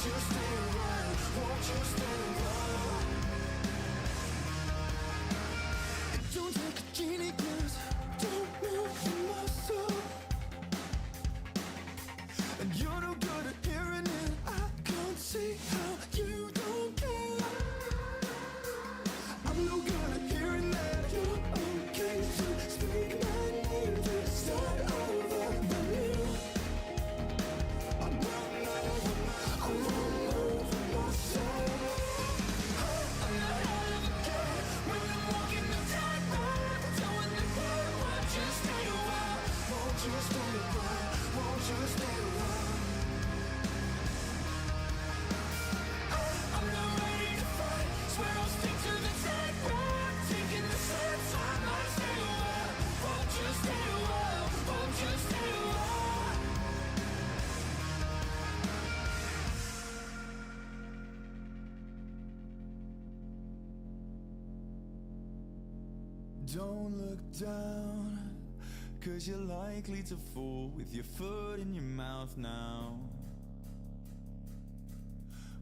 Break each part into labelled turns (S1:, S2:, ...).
S1: you stay a while? Won't you stay a while? It don't take a genie 'cause don't move your muscle, and you're no good at hearing it. I can't see how you don't care. I'm no good at hearing that you're okay to speak my name, to start over the new. I'm run over myself. I'm not out of the game when I'm walking the tightrope, doing the good. Won't you stay a while? Won't you stay a while? Won't you stay a while? I'm not ready to fight. Swear I'll stick to the tightrope, taking the steps. I might stay a while. Won't you stay a while? Won't you stay a while? Don't look down, 'cause you're likely to fall with your foot in your mouth now.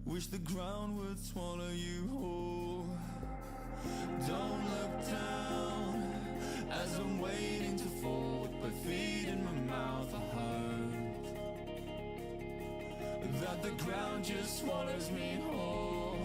S1: Wish the ground would swallow you whole. Don't look down, as I'm waiting to fall with my feet in my mouth. I heard that the ground just swallows me whole.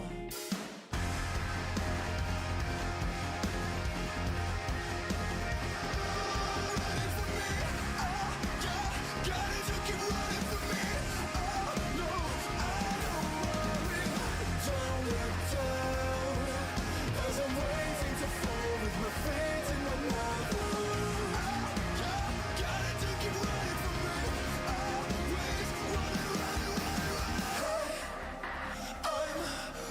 S1: With my feet in my mouth, gotta to keep running for me. Always running.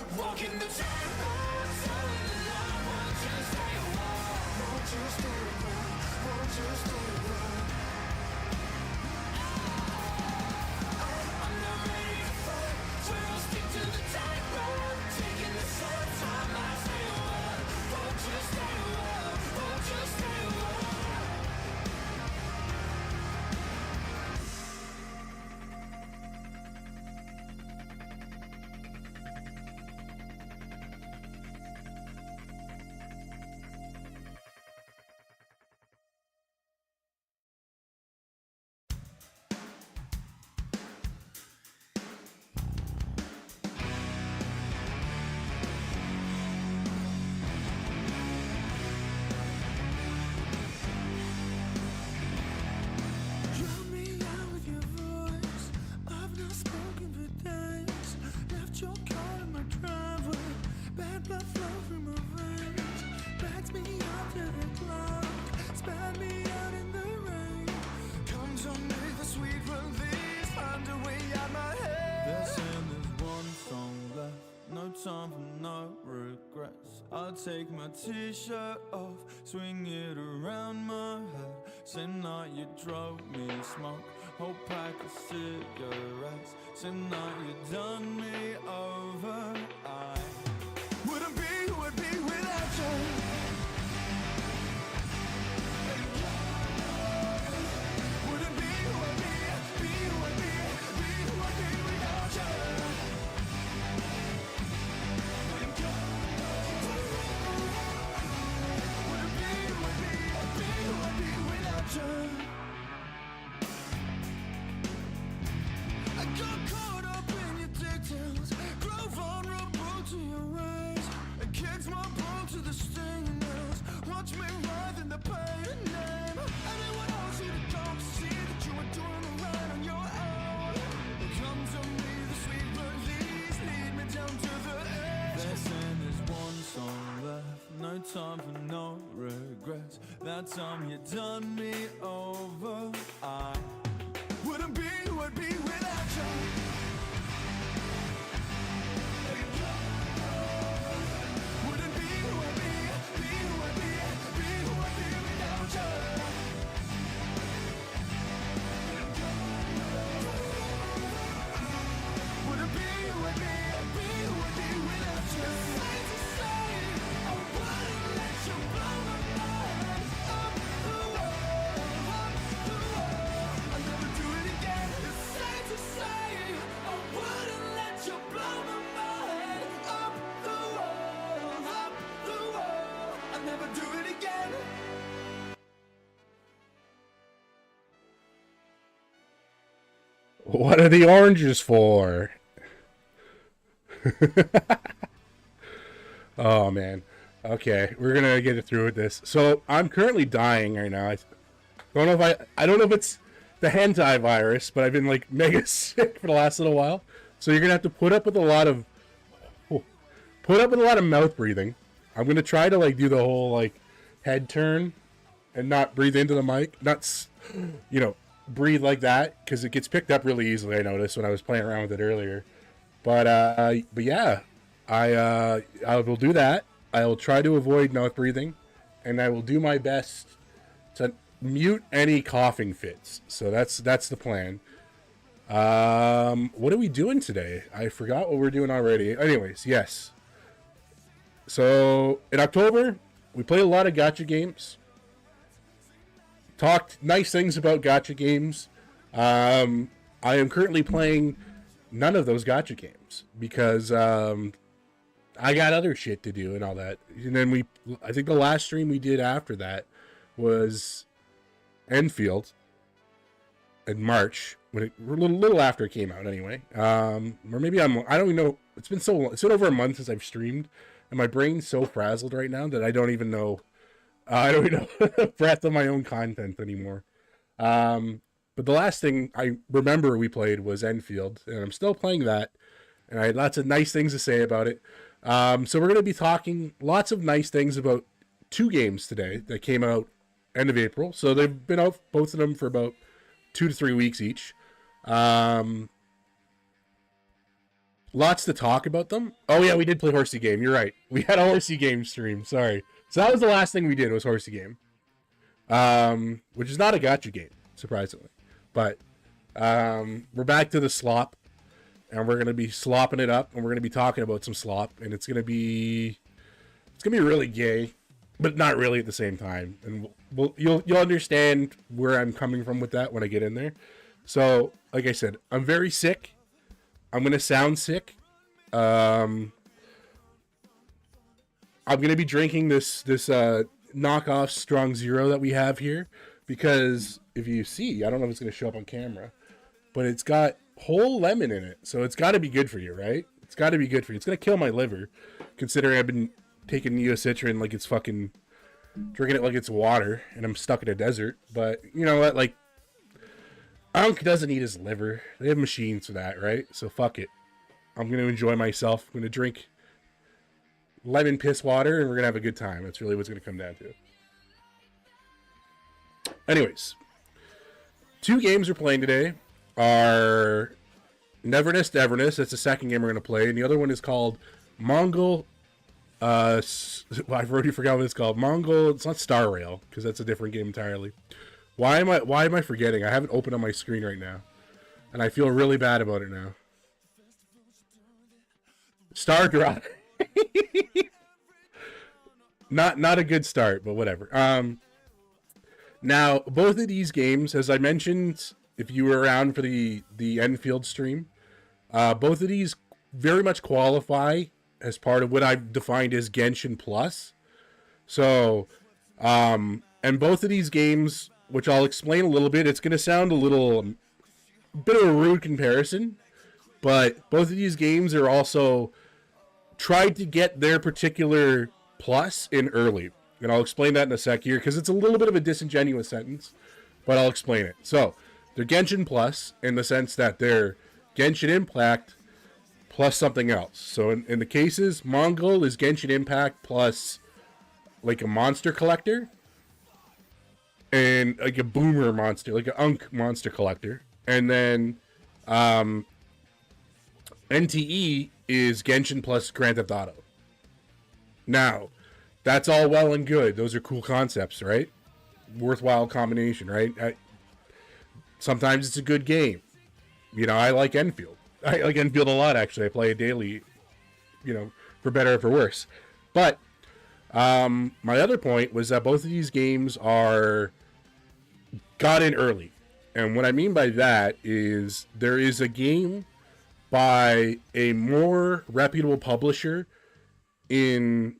S1: I'm walking the tightrope, telling the lie. Won't you stay a while? Won't you stay a while? Won't you stay a while? I'm not ready to fight, swear I'll stick to the tightrope, taking the steps. I might stay a while. Won't you stay a while? Won't you stay a while? I'll take my t-shirt off, swing it around my head. Say night you drove me, smoke whole pack of cigarettes. Say night you done me over. I wouldn't be who I'd be without you. Wouldn't be who I'd be who I'd be who I'd be without you. I got caught up in your details, grow vulnerable to your ways. It kicks my bone to the stinging nails. Watch me writhe in the pain name. Anyone else you to come to see that you were doing right on your own. Come to me, the sweet release, lead me down to the edge. They're saying there's one song left, no time for no regrets. That time you done me over. I wouldn't be who I'd be without you. Wouldn't be who I'd be who I'd be who I'd be without you. Wouldn't be who I'd be who I'd be without you. Safe to say, I wouldn't let you blow my mind. I'll never do it again. It's safe to say.
S2: What are the oranges for? Oh man. Okay, we're gonna get it through with this. So I'm currently dying right now. I don't know if it's the hentai virus, but I've been like mega sick for the last little while. So you're gonna have to put up with a lot of mouth breathing. I'm gonna try to like do the whole like head turn and not breathe into the mic, not breathe like that because it gets picked up really easily. I noticed when I was playing around with it earlier. But yeah, I will do that. I will try to avoid mouth breathing, and I will do my best to mute any coughing fits. So that's the plan. What are we doing today? I forgot what we're doing already. Anyways, yes. So in October, we played a lot of gacha games. Talked nice things about gacha games. I am currently playing none of those gacha games because I got other shit to do and all that. And then I think the last stream we did after that was Enfield in March when a little after it came out anyway. Or maybe I don't even know. It's been so long. It's been over a month since I've streamed, and my brain's so frazzled right now that I don't even know. I don't even know the breadth of my own content anymore. But the last thing I remember we played was Enfield, and I'm still playing that, and I had lots of nice things to say about it. So we're going to be talking lots of nice things about two games today that came out end of April. So they've been out, both of them, for about 2 to 3 weeks each. Lots to talk about them. Oh yeah, we did play Horsey Game. You're right. We had a Horsey Game stream. Sorry. So that was the last thing we did was Horsey Game. Which is not a gacha game, surprisingly. But we're back to the slop. And we're going to be slopping it up. And we're going to be talking about some slop. And it's going to be really gay. But not really at the same time. And you'll understand where I'm coming from with that when I get in there. So, like I said, I'm very sick. I'm going to sound sick. I'm going to be drinking this knockoff Strong Zero that we have here. Because if you see, I don't know if it's going to show up on camera. But it's got whole lemon in it. So it's got to be good for you, right? It's got to be good for you. It's going to kill my liver. Considering I've been taking neocitrin like it's fucking... drinking it like it's water. And I'm stuck in a desert. But you know what? Like... Unk doesn't eat his liver. They have machines for that, right? So fuck it. I'm going to enjoy myself. I'm going to drink lemon piss water and we're going to have a good time. That's really what's going to come down to. Anyways. 2 games we're playing today are Neverness to Everness. That's the second game we're going to play. And the other one is called Mongil. I've already forgot what it's called. Mongil. It's not Star Rail because that's a different game entirely. Why am I forgetting? I have it open on my screen right now. And I feel really bad about it now. Star Drive. Not a good start, but whatever. Now, both of these games, as I mentioned, if you were around for the Enfield stream, both of these very much qualify as part of what I've defined as Genshin Plus. So, and both of these games, which I'll explain a little bit. It's going to sound a bit of a rude comparison, but both of these games are also tried to get their particular plus in early. And I'll explain that in a sec here, because it's a little bit of a disingenuous sentence, but I'll explain it. So, they're Genshin Plus in the sense that they're Genshin Impact plus something else. So, in the cases, Mongil is Genshin Impact plus like a monster collector. And like a boomer monster, like an Unk monster collector. And then NTE is Genshin plus Grand Theft Auto. Now, that's all well and good. Those are cool concepts, right? Worthwhile combination, right? Sometimes it's a good game. You know, I like Enfield. I like Enfield a lot, actually. I play it daily, you know, for better or for worse. But my other point was that both of these games got in early. And what I mean by that is there is a game by a more reputable publisher in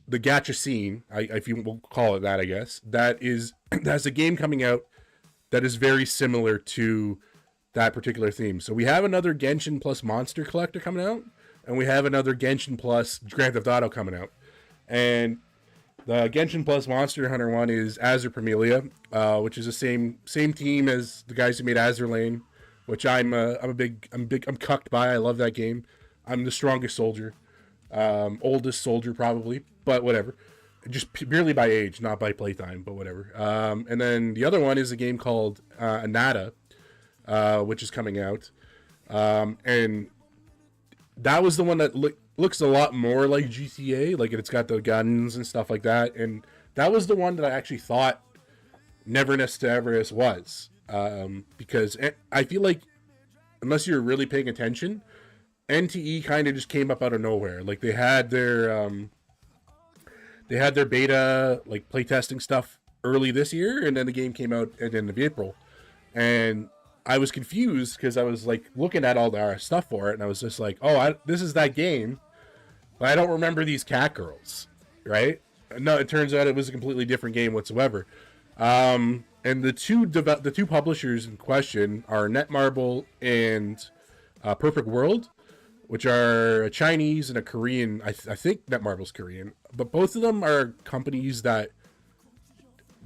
S2: the gacha scene, if you will call it that, I guess, that's a game coming out that is very similar to that particular theme. So we have another Genshin Plus Monster Collector coming out, and we have another Genshin Plus Grand Theft Auto coming out. And the Genshin Plus Monster Hunter one is Azure Pamelia, which is the same team as the guys who made Azure Lane, which I'm cucked by. I love that game. I'm the strongest soldier, oldest soldier probably, but whatever. Just purely by age, not by playtime, but whatever. And then the other one is a game called Anata, which is coming out, and that was the one that looks a lot more like GTA, like it's got the guns and stuff like that, and that was the one that I actually thought Neverness to Everness was, because I feel like unless you're really paying attention, NTE kind of just came up out of nowhere. Like they had their beta like playtesting stuff early this year, and then the game came out at the end of April, and I was confused because I was like looking at all our stuff for it, and I was just like, oh, this is that game, but I don't remember these cat girls, right? No, it turns out it was a completely different game whatsoever. And the two publishers in question are Netmarble and Perfect World, which are a Chinese and a Korean. I think Netmarble's Korean, but both of them are companies that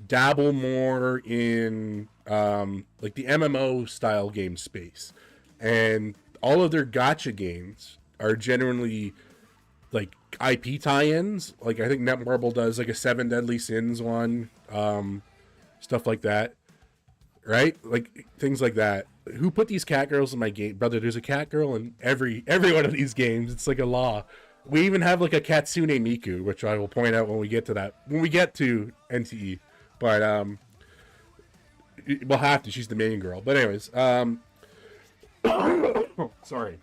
S2: dabble more in like the MMO style game space, and all of their gacha games are generally like IP tie-ins. Like I think Netmarble does like a 7 Deadly Sins one, stuff like that, right? Like things like that. Who put these cat girls in my game, brother? There's a cat girl in every one of these games. It's like a law. We even have like a Katsune Miku, which I will point out when we get to that. When we get to NTE, but we'll have to. She's the main girl. But anyways, sorry,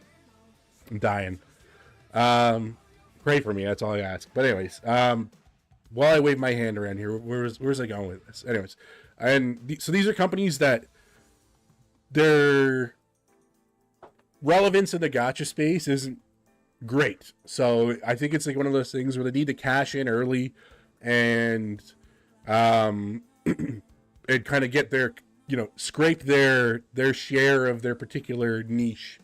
S2: I'm dying. Pray for me. That's all I ask. But anyways, while I wave my hand around here, where's I going with this? Anyways, and so these are companies that their relevance in the gacha space isn't great. So I think it's like one of those things where they need to cash in early and and kind of get their, scrape their share of their particular niche,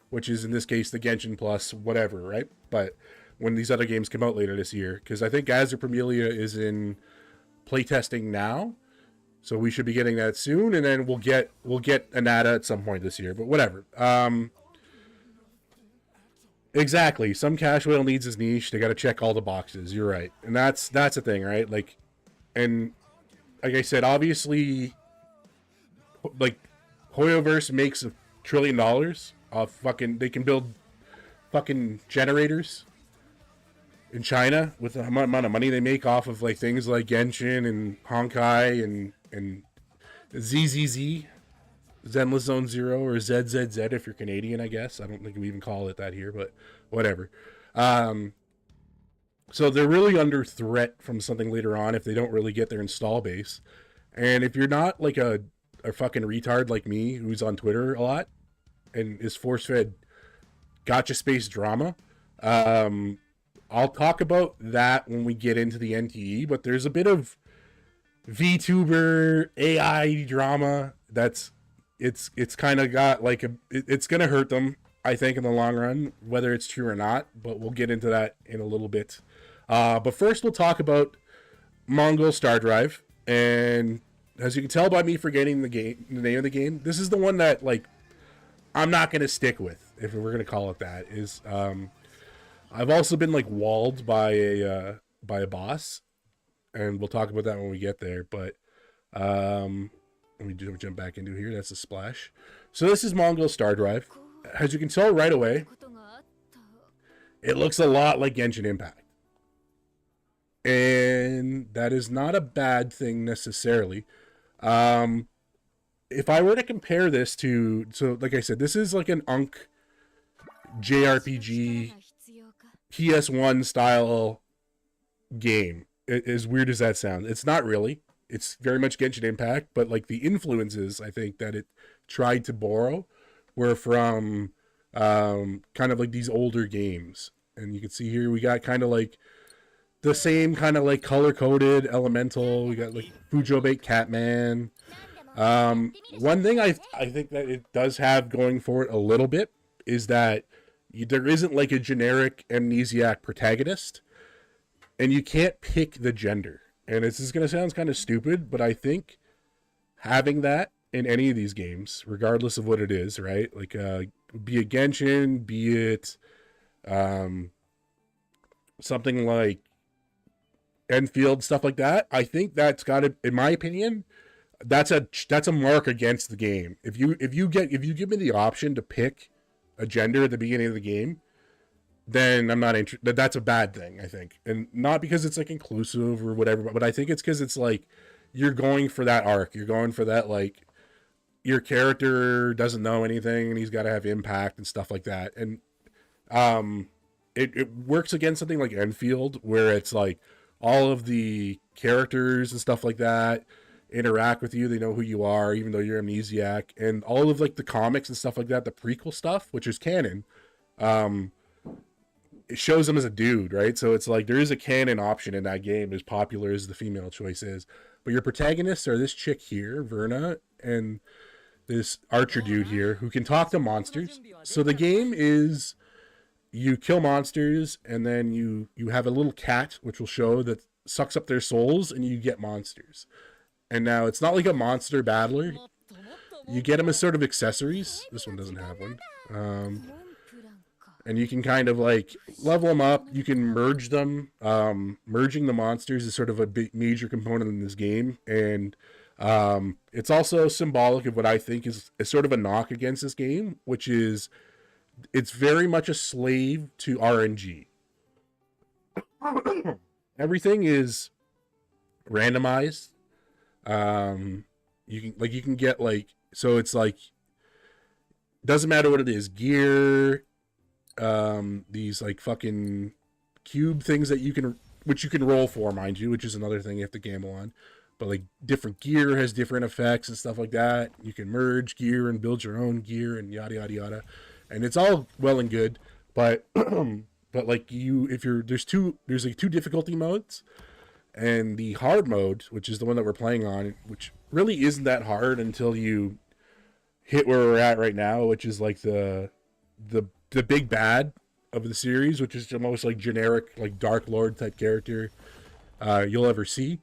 S2: which is in this case the Genshin Plus whatever, right? But when these other games come out later this year, because I think Azure Pamelia is in playtesting now, so we should be getting that soon, and then we'll get Anata at some point this year, but whatever. Exactly. Some cash whale needs his niche. They got to check all the boxes. You're right, and that's the thing, right? Like, and like I said, obviously, like Hoyoverse makes $1 trillion off fucking. They can build fucking generators in China with the amount of money they make off of like things like Genshin and Honkai and ZZZ, Zenless Zone Zero, or ZZZ if you're Canadian, I guess. I don't think we even call it that here, but whatever. So they're really under threat from something later on if they don't really get their install base. And if you're not like a fucking retard like me who's on Twitter a lot and is force-fed gacha space drama, I'll talk about that when we get into the NTE, but there's a bit of VTuber AI drama that's it's kind of got like it's gonna hurt them, I think, in the long run, whether it's true or not, but we'll get into that in a little bit. But first we'll talk about Mongil Star Drive, and as you can tell by me forgetting the name of the game, this is the one that like I'm not gonna stick with, if we're gonna call it that. Is I've also been like walled by a boss, and we'll talk about that when we get there. But let me jump back into here. That's a splash. So this is Mongil Star Drive. As you can tell right away, it looks a lot like Genshin Impact, and that is not a bad thing necessarily. If I were to compare this to, so like I said, this is like an Unk JRPG PS1 style game. As weird as that sounds, it's not really. It's very much Genshin Impact, but like the influences I think that it tried to borrow were from kind of like these older games. And you can see here we got kind of like the same kind of like color coded elemental. We got like Fujobate Catman. One thing I think that it does have going for it a little bit is that there isn't like a generic amnesiac protagonist, and you can't pick the gender. And this is going to sound kind of stupid, but I think having that in any of these games, regardless of what it is, right? Like, be it Genshin, be it something like Enfield, stuff like that. I think that's got to, in my opinion, that's a mark against the game. If you give me the option to pick a gender at the beginning of the game, then I'm not interested. That's a bad thing, I think, and not because it's like inclusive or whatever, but I think it's because it's like you're going for that arc. You're going for that, like, your character doesn't know anything and he's got to have impact and stuff like that. And it works against something like Enfield, where it's like all of the characters and stuff like that interact with you. They know who you are, even though you're amnesiac. And all of like the comics and stuff like that, the prequel stuff, which is canon, it shows him as a dude, right? So it's like there is a canon option in that game, as popular as the female choice is. But your protagonists are this chick here, Verna, and this archer dude here who can talk to monsters. So the game is you kill monsters, and then you have a little cat which will show that sucks up their souls, and you get monsters. And now it's not like a monster battler. You get them as sort of accessories. This one doesn't have one. And you can kind of like level them up. You can merge them. Merging the monsters is sort of a big major component in this game. And it's also symbolic of what I think is sort of a knock against this game, which is it's very much a slave to RNG. Everything is randomized. You can get like, so it's like, doesn't matter what it is, gear, these like fucking cube things that which you can roll for, mind you, which is another thing you have to gamble on. But like different gear has different effects and stuff like that. You can merge gear and build your own gear and yada yada yada. And it's all well and good, but but like there's like two difficulty modes. And the hard mode, which is the one that we're playing on, which really isn't that hard until you hit where we're at right now, which is like the big bad of the series, which is the most like generic, like Dark Lord type character you'll ever see.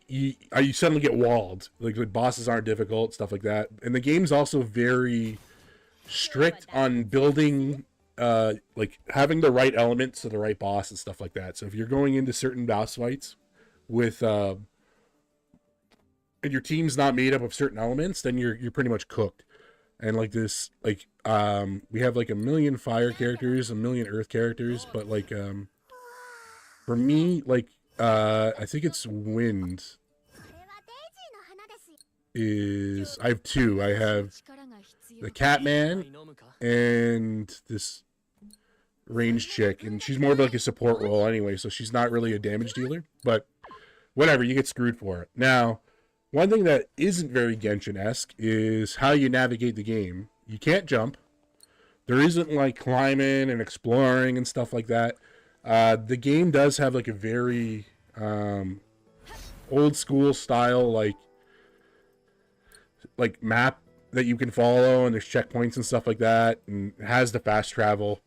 S2: You suddenly get walled. Like bosses aren't difficult, stuff like that. And the game's also very strict on building, like having the right elements to the right boss and stuff like that. So if you're going into certain boss fights with and your team's not made up of certain elements, then you're pretty much cooked. And like this, like we have like 1 million fire characters, 1 million earth characters, but like for me, like I think it's wind is, I have two. I have the Catman and this ranged chick, and she's more of like a support role anyway, so she's not really a damage dealer, but whatever, you get screwed for it. Now, one thing that isn't very Genshin-esque is how you navigate the game. You can't jump. There isn't like climbing and exploring and stuff like that. The game does have like a very old school style like map that you can follow, and there's checkpoints and stuff like that, and it has the fast travel,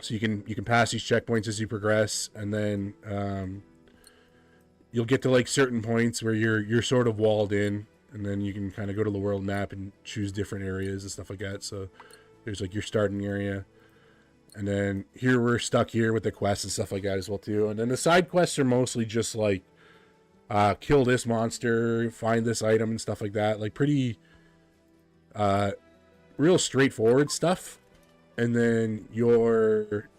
S2: so you can pass these checkpoints as you progress, and then you'll get to like certain points where you're sort of walled in, and then you can kind of go to the world map and choose different areas and stuff like that. So there's like your starting area, and then here we're stuck here with the quests and stuff like that as well too. And then the side quests are mostly just like kill this monster, find this item and stuff like that, like pretty real straightforward stuff. And then your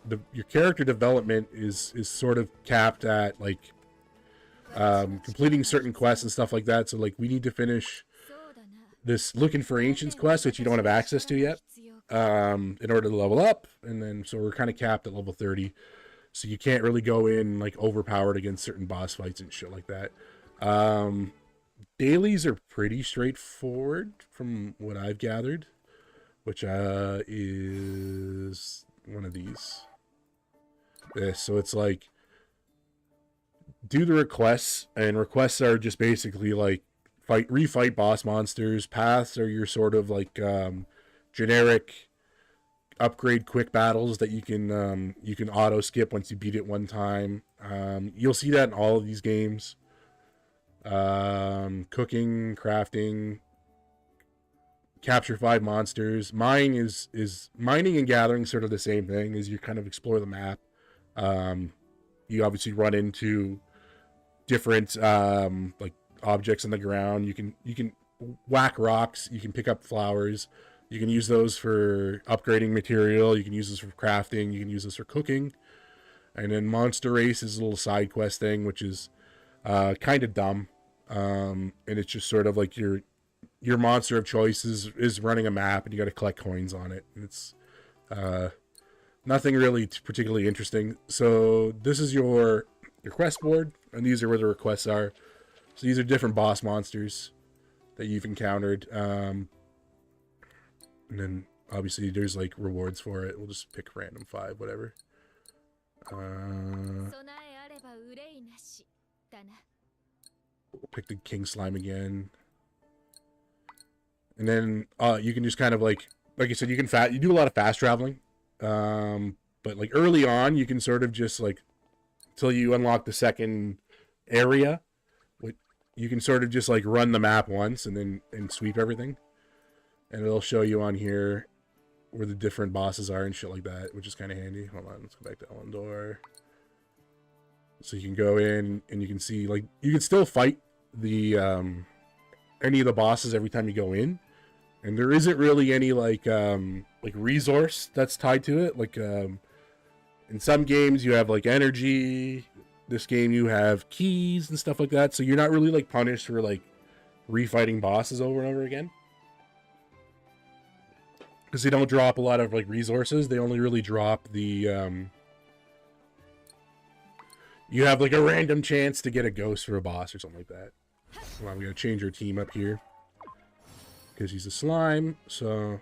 S2: character development is sort of capped at like completing certain quests and stuff like that. So like we need to finish this looking for ancients quest, which you don't have access to yet, in order to level up. And then so we're kind of capped at level 30, so you can't really go in like overpowered against certain boss fights and shit like that. Dailies are pretty straightforward from what I've gathered, which is one of these. So it's like do the requests, and requests are just basically like refight boss monsters. Paths are your sort of like generic upgrade quick battles that you can auto skip once you beat it one time. You'll see that in all of these games. Cooking, crafting, capture 5 monsters. Mining is mining and gathering sort of the same thing as you kind of explore the map. You obviously run into different like objects on the ground. You can whack rocks. You can pick up flowers. You can use those for upgrading material. You can use this for crafting. You can use this for cooking. And then Monster Race is a little side quest thing, which is kind of dumb. And it's just sort of like your monster of choice is running a map, and you got to collect coins on it. And it's nothing really particularly interesting. So this is your quest board, and these are where the requests are. So these are different boss monsters that you've encountered. And then obviously there's like rewards for it. We'll just pick random 5, whatever. We'll pick the King Slime again. And then you can just kind of like I said, you do a lot of fast traveling. But like early on, you can sort of just like until you unlock the second area, you can sort of just like run the map once and sweep everything. And it'll show you on here where the different bosses are and shit like that, which is kind of handy. Hold on, let's go back to Elendor. So you can go in and you can see, like, you can still fight the any of the bosses every time you go in, and there isn't really any like resource that's tied to it. Like in some games you have like energy. This game you have keys and stuff like that, so you're not really like punished for like refighting bosses over and over again. Because they don't drop a lot of like resources. They only really drop the you have like a random chance to get a ghost for a boss or something like that. Well, we gotta change our team up here because he's a slime. So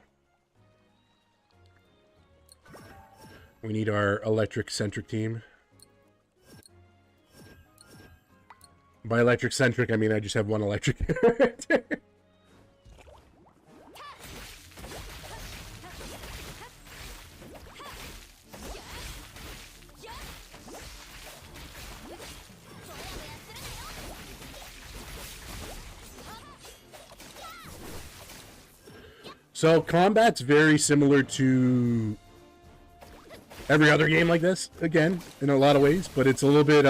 S2: we need our electric centric team. By electric centric, I mean I just have one electric character. So combat's very similar to every other game like this, again, in a lot of ways, but it's a little bit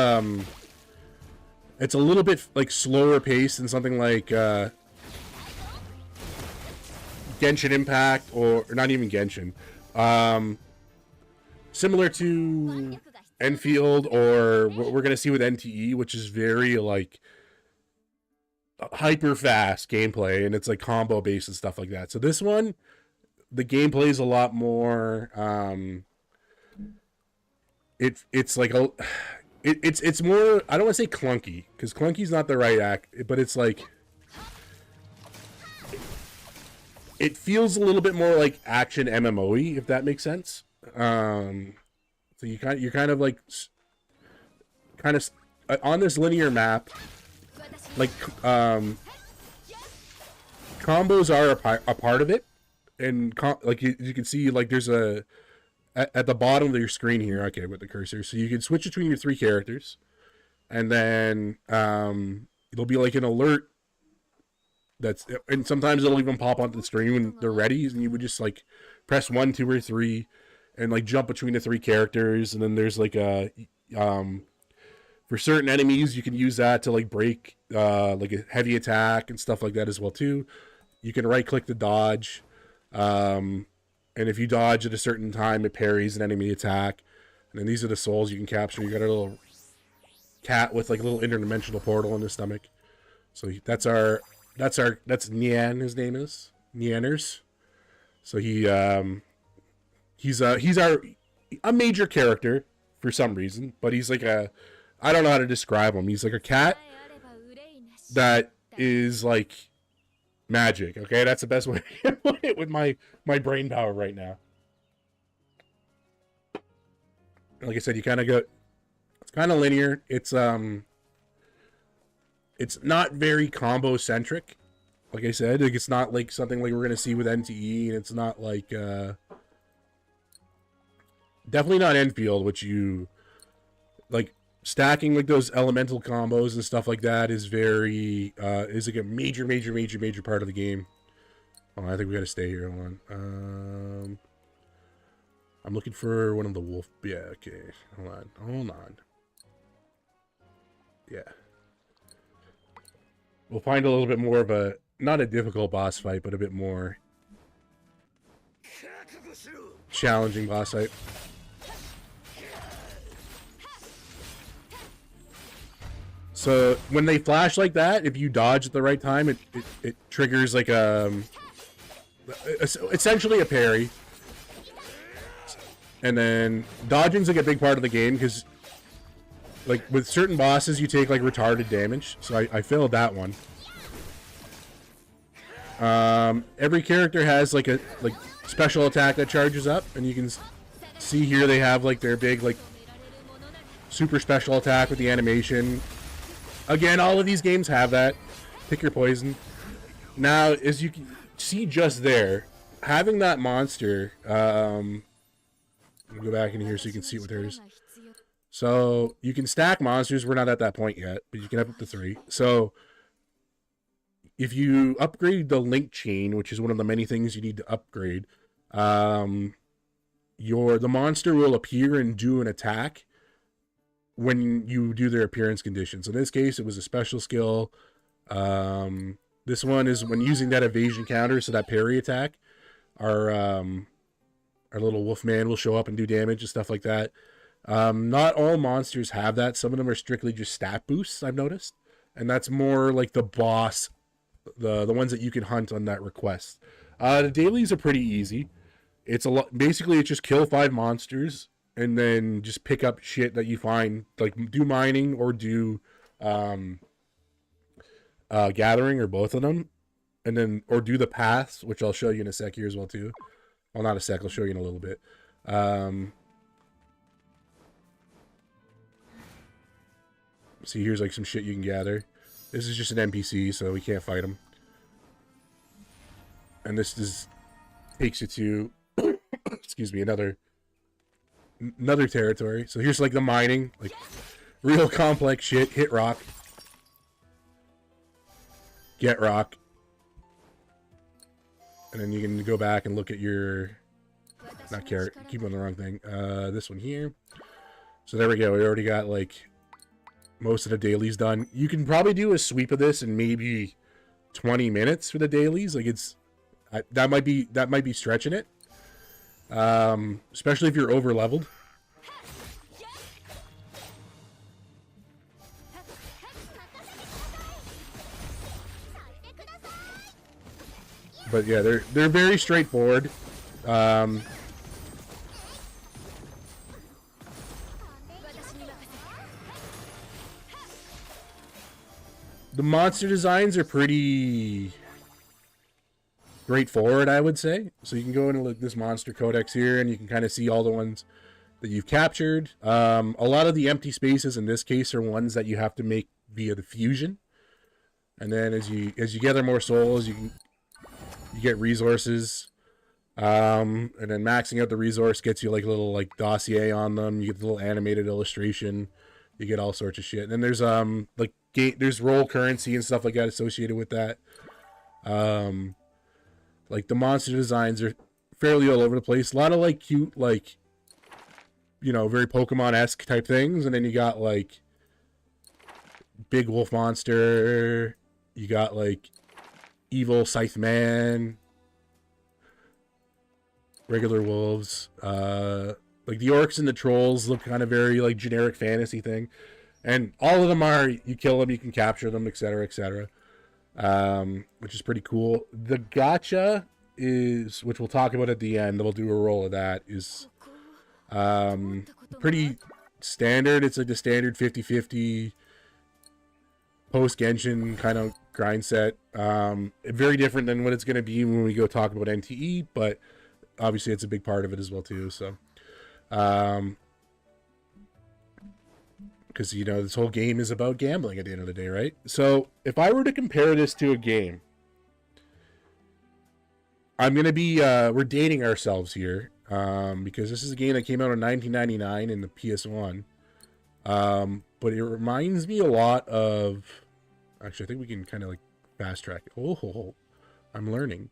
S2: like slower paced than something like Genshin Impact or not even Genshin. Similar to Enfield or what we're gonna see with NTE, which is very like hyper fast gameplay, and it's like combo based and stuff like that. So this one, the gameplay is a lot more it's like it's more, I don't want to say clunky, because clunky's not the right act, but it's like it feels a little bit more like action MMO-y, if that makes sense. So you're kind of like on this linear map. Like, combos are a part of it, and like you can see, like there's at the bottom of your screen here, okay, with the cursor, so you can switch between your 3 characters, and then it'll be like an alert and sometimes it'll even pop onto the screen when they're ready, and you would just like press 1, 2, or 3, and like jump between the 3 characters, and then there's like a for certain enemies, you can use that to like break like a heavy attack and stuff like that as well too. You can right click to dodge, and if you dodge at a certain time, it parries an enemy attack. And then these are the souls you can capture. You got a little cat with like a little interdimensional portal in his stomach. So that's Nian. His name is Nianers. So he's a major character for some reason, but he's like I don't know how to describe him. He's like a cat that is like magic. Okay, that's the best way to put it with my brain power right now. Like I said, you kind of go. It's kind of linear. It's it's not very combo centric. Like I said, like it's not like something like we're gonna see with NTE, and it's not like definitely not Enfield, which you like stacking like those elemental combos and stuff like that is very is like a major part of the game. Oh, I think we gotta stay here. Hold on. I'm looking for one of the wolf. Yeah, okay. Hold on. Yeah. We'll find a little bit more of a, not a difficult boss fight, but a bit more challenging boss fight. So when they flash like that, if you dodge at the right time, it triggers like essentially a parry. And then dodging's like a big part of the game because like with certain bosses you take like retarded damage. So I failed that one. Every character has like a special attack that charges up, and you can see here they have like their big like super special attack with the animation. Again, all of these games have that. Pick your poison. Now, as you can see just there, having that monster, let me go back in here so you can see what there is. So, you can stack monsters. We're not at that point yet, but you can have up to 3. So, if you upgrade the link chain, which is one of the many things you need to upgrade, the monster will appear and do an attack when you do their appearance conditions. In this case, it was a special skill. This one is when using that evasion counter, so that parry attack, our little wolfman will show up and do damage and stuff like that. Not all monsters have that. Some of them are strictly just stat boosts, I've noticed. And that's more like the boss, the ones that you can hunt on that request. The dailies are pretty easy. It's a lot. Basically, it's just kill 5 monsters and then just pick up shit that you find, like do mining or do gathering, or both of them, and then or do the paths, which I'll show you in a sec here as well too. Well, not a sec. I'll show you in a little bit. See, here's like some shit you can gather. This is just an NPC, so we can't fight him. And this takes you to, excuse me, another territory. So here's like the mining, like real complex shit. Hit rock, get rock, and then you can go back and look at your, not carrot, keep on the wrong thing. This one here. So there we go. We already got like most of the dailies done. You can probably do a sweep of this in maybe 20 minutes for the dailies. Like that might be stretching it. Especially if you're over leveled. But yeah, they're very straightforward. The monster designs are pretty straightforward, I would say. So you can go into like this monster codex here, and you can kind of see all the ones that you've captured. A lot of the empty spaces in this case are ones that you have to make via the fusion. And then as you gather more souls, you get resources. And then maxing out the resource gets you like a little like dossier on them. You get the little animated illustration. You get all sorts of shit. And then there's like there's roll currency and stuff like that associated with that. Like the monster designs are fairly all over the place. A lot of like cute, like, you know, very Pokemon-esque type things. And then you got like big wolf monster. You got like evil scythe man. Regular wolves. Like the orcs and the trolls look kind of very like generic fantasy thing. And all of them are, you kill them, you can capture them, etc., etc. Which is pretty cool. The gacha is, which we'll talk about at the end, we'll do a roll of that, is pretty standard. It's like the standard 50-50 post-Genshin kind of grind set. Very different than what it's going to be when we go talk about NTE, but obviously it's a big part of it as well too. So kind because, you know, this whole game is about gambling at the end of the day, right? So if I were to compare this to a game, I'm going to be, we're dating ourselves here, because this is a game that came out in 1999 in the PS1. But it reminds me a lot of, actually, I think we can kind of like fast track it. Oh, I'm learning.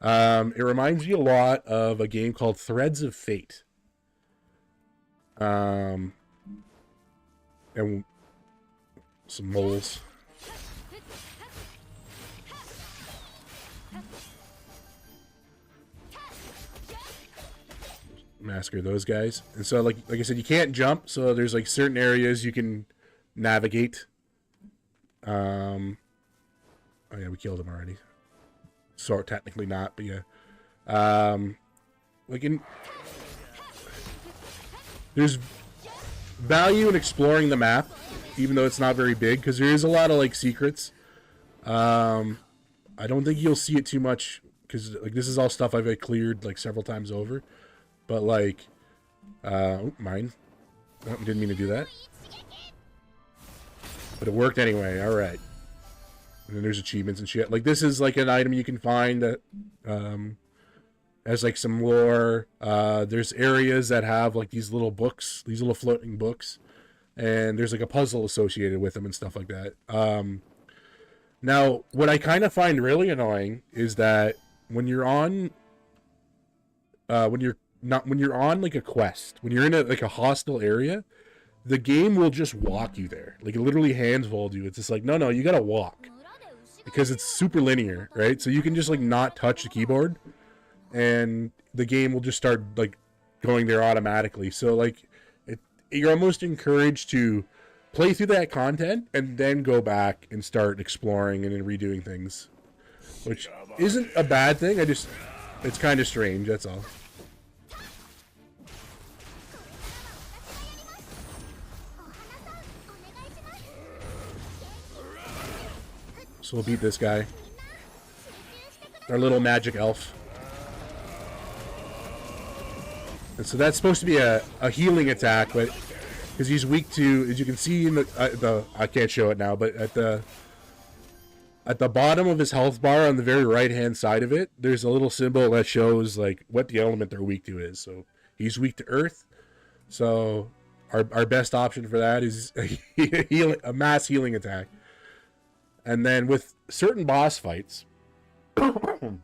S2: It reminds me a lot of a game called Threads of Fate. And some moles. Massacre those guys. And so like I said, you can't jump, so there's like certain areas you can navigate. Oh yeah, we killed him already. So technically not, but yeah. Like in, there's value in exploring the map, even though it's not very big, because there is a lot of like secrets. I don't think you'll see it too much, because like this is all stuff I've like, cleared like several times over. But like, mine. Oh, didn't mean to do that. But it worked anyway. All right. And then there's achievements and shit. Like this is like an item you can find that has like some lore. There's areas that have like these little books, these little floating books, and there's like a puzzle associated with them and stuff like that. Now, what I kind of find really annoying is that when you're on, when you're on like a quest, when you're in like a hostile area, the game will just walk you there. Like it literally hands-hold you. It's just like, no, you gotta walk. Because it's super linear, right? So you can just like not touch the keyboard and the game will just start like going there automatically. So like you're almost encouraged to play through that content and then go back and start exploring and then redoing things, which isn't a bad thing. It's kind of strange, that's all. So we'll beat this guy. Our little magic elf. And so that's supposed to be a healing attack, but because he's weak to, as you can see in the I can't show it now, but at the bottom of his health bar on the very right hand side of it, there's a little symbol that shows like what the element they're weak to is. So he's weak to earth. So our best option for that is a mass healing attack. And then with certain boss fights, and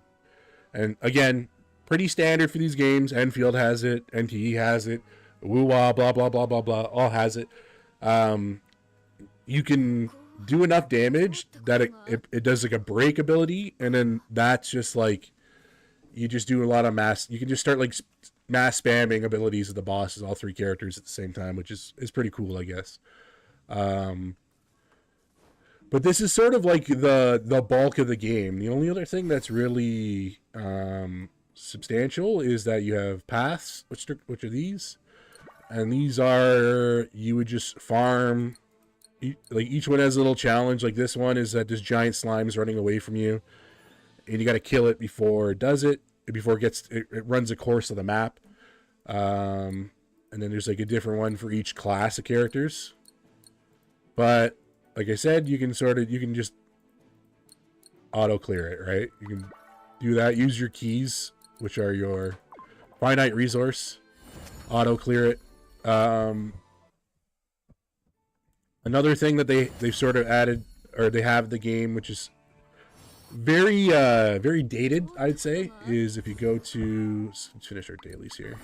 S2: again, pretty standard for these games. Enfield has it, NTE has it, Woo-Wah, blah, blah, blah, blah, blah, all has it. You can do enough damage that it does like a break ability, and then that's just like, you just do a lot of mass, you can just start like mass spamming abilities of the bosses, all three characters at the same time, which is pretty cool, I guess. But this is sort of like the bulk of the game. The only other thing that's really substantial is that you have paths, which are these, and these are, you would just farm. Like each one has a little challenge. Like this one is that this giant slime is running away from you, and you got to kill it before it does it. Before it runs a course of the map. And then there's like a different one for each class of characters. But like I said, you can just auto clear it, right? You can do that. Use your keys, which are your finite resource. Auto clear it. Another thing that they've sort of added, or they have the game, which is very very dated, I'd say, is if you go to, let's finish our dailies here.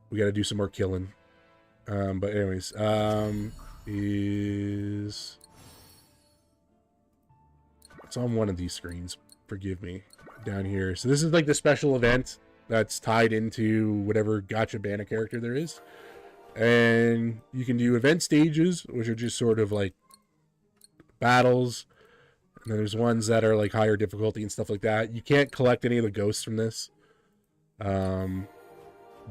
S2: We got to do some more killing. But anyways, it's on one of these screens, forgive me, down here. So this is like the special event that's tied into whatever gacha banner character there is. And you can do event stages, which are just sort of like battles. And then there's ones that are like higher difficulty and stuff like that. You can't collect any of the ghosts from this.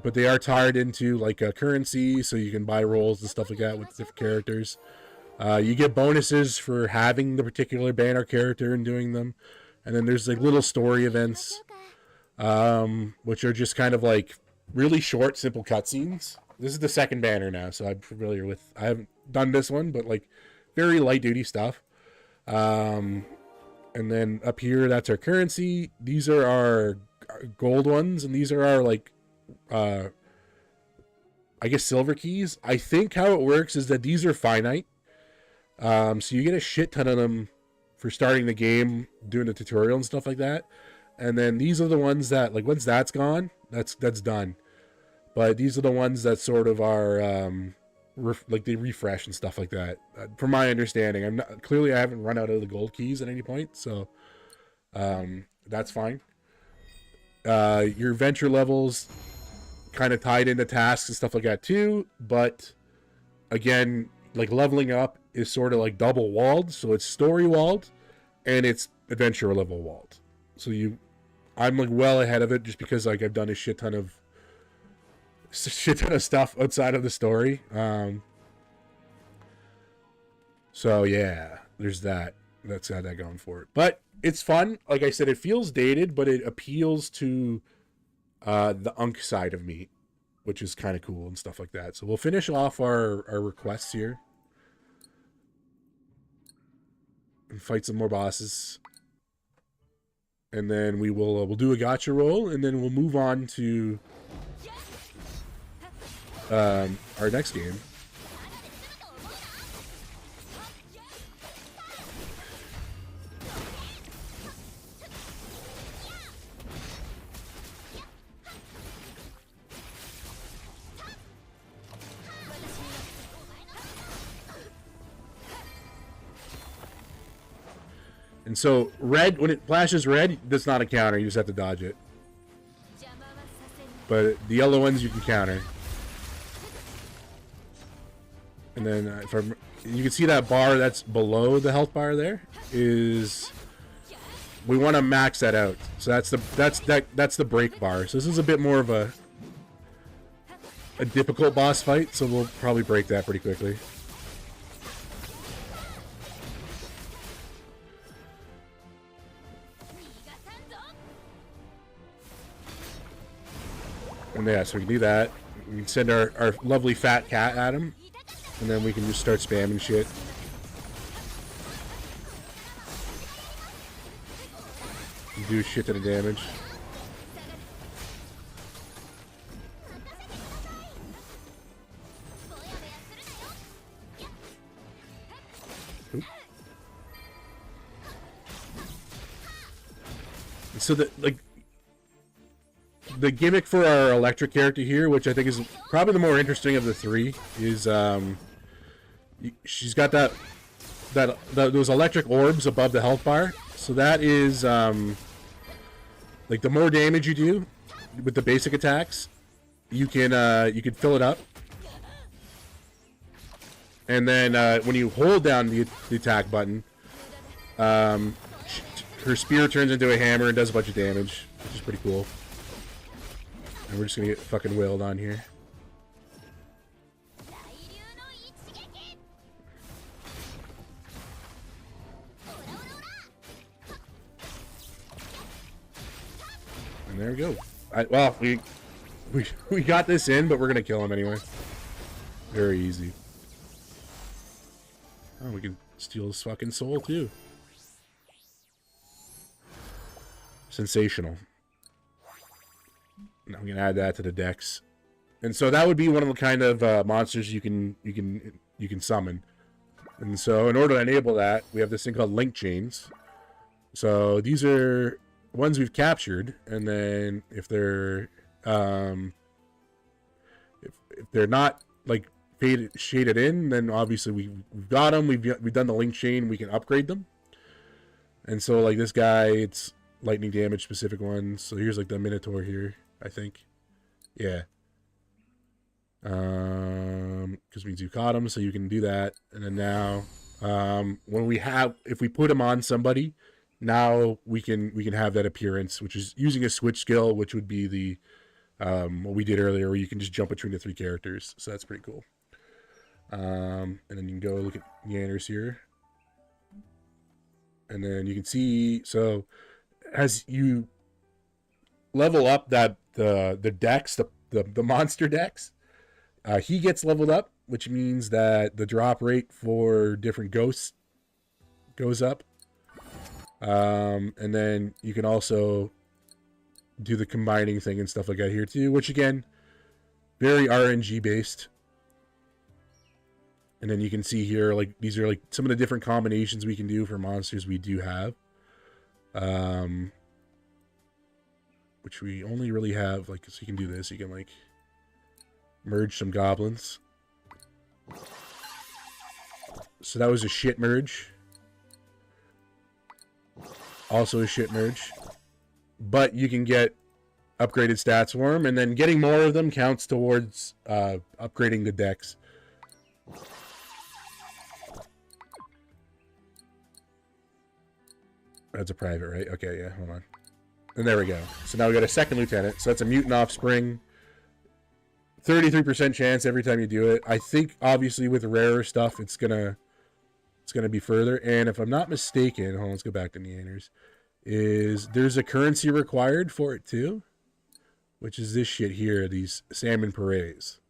S2: But they are tied into like a currency, so you can buy rolls and stuff like that with different characters. You get bonuses for having the particular banner character and doing them. And then there's like little story events, which are just kind of like really short, simple cutscenes. This is the second banner now, so I'm familiar with. I haven't done this one, but like very light duty stuff. And then up here, that's our currency. These are our gold ones, and these are our like, I guess silver keys. I think how it works is that these are finite. So you get a shit ton of them for starting the game, doing the tutorial and stuff like that. And then these are the ones that, like, once that's gone, that's done. But these are the ones that sort of are, like, they refresh and stuff like that. From my understanding, clearly I haven't run out of the gold keys at any point, so that's fine. Your adventure levels kind of tied into tasks and stuff like that too, but again, like, leveling up is sort of like double walled, so it's story walled and it's adventure level walled. So I'm like well ahead of it just because like I've done a shit ton of stuff outside of the story. So yeah, there's that. That's got that going for it. But it's fun. Like I said, it feels dated, but it appeals to the Unk side of me, which is kind of cool and stuff like that. So we'll finish off our requests here and fight some more bosses. And then we'll do a gacha roll, and then we'll move on to our next game. And so red, when it flashes red, that's not a counter. You just have to dodge it. But the yellow ones you can counter. And then you can see that bar that's below the health bar there is, we want to max that out. So that's the break bar. So this is a bit more of a difficult boss fight. So we'll probably break that pretty quickly. And yeah, so we can do that. We can send our lovely fat cat at him. And then we can just start spamming shit. And do a shit ton of damage. Oop. So the gimmick for our electric character here, which I think is probably the more interesting of the three, is she's got those electric orbs above the health bar. So that is like the more damage you do with the basic attacks, you can fill it up. And then when you hold down the attack button, her spear turns into a hammer and does a bunch of damage, which is pretty cool. And we're just gonna get fucking wailed on here. And there we go. Well, we got this in, but we're gonna kill him anyway. Very easy. Oh, we can steal his fucking soul too. Sensational. Now we can add that to the decks, and so that would be one of the kind of monsters you can summon. And so in order to enable that, we have this thing called link chains. So these are ones we've captured, and then if they're not like shaded in, then obviously we've got them. We've done the link chain. We can upgrade them. And so like this guy, it's lightning damage specific ones. So here's like the Minotaur here, I think. Yeah. Because you caught him, so you can do that. And then now, if we put him on somebody, now we can have that appearance, which is using a switch skill, which would be the what we did earlier, where you can just jump between the three characters. So that's pretty cool. And then you can go look at Yanners here, and then you can see. So as you level up the decks, the monster decks, He gets leveled up, which means that the drop rate for different ghosts goes up. And then you can also do the combining thing and stuff like that here too, which again, very RNG based. And then you can see here, like, these are like some of the different combinations we can do for monsters we do have. Which we only really have, like, so you can do this. You can, like, merge some goblins. So that was a shit merge. Also a shit merge. But you can get upgraded stats for them, and then getting more of them counts towards upgrading the decks. That's a private, right? Okay, yeah, hold on. And there we go. So now we got a second lieutenant. So that's a mutant offspring. 33% chance every time you do it. I think obviously with rarer stuff it's gonna be further. And if I'm not mistaken, hold on, let's go back to Neanders. There's a currency required for it too, which is this shit here, these salmon parades.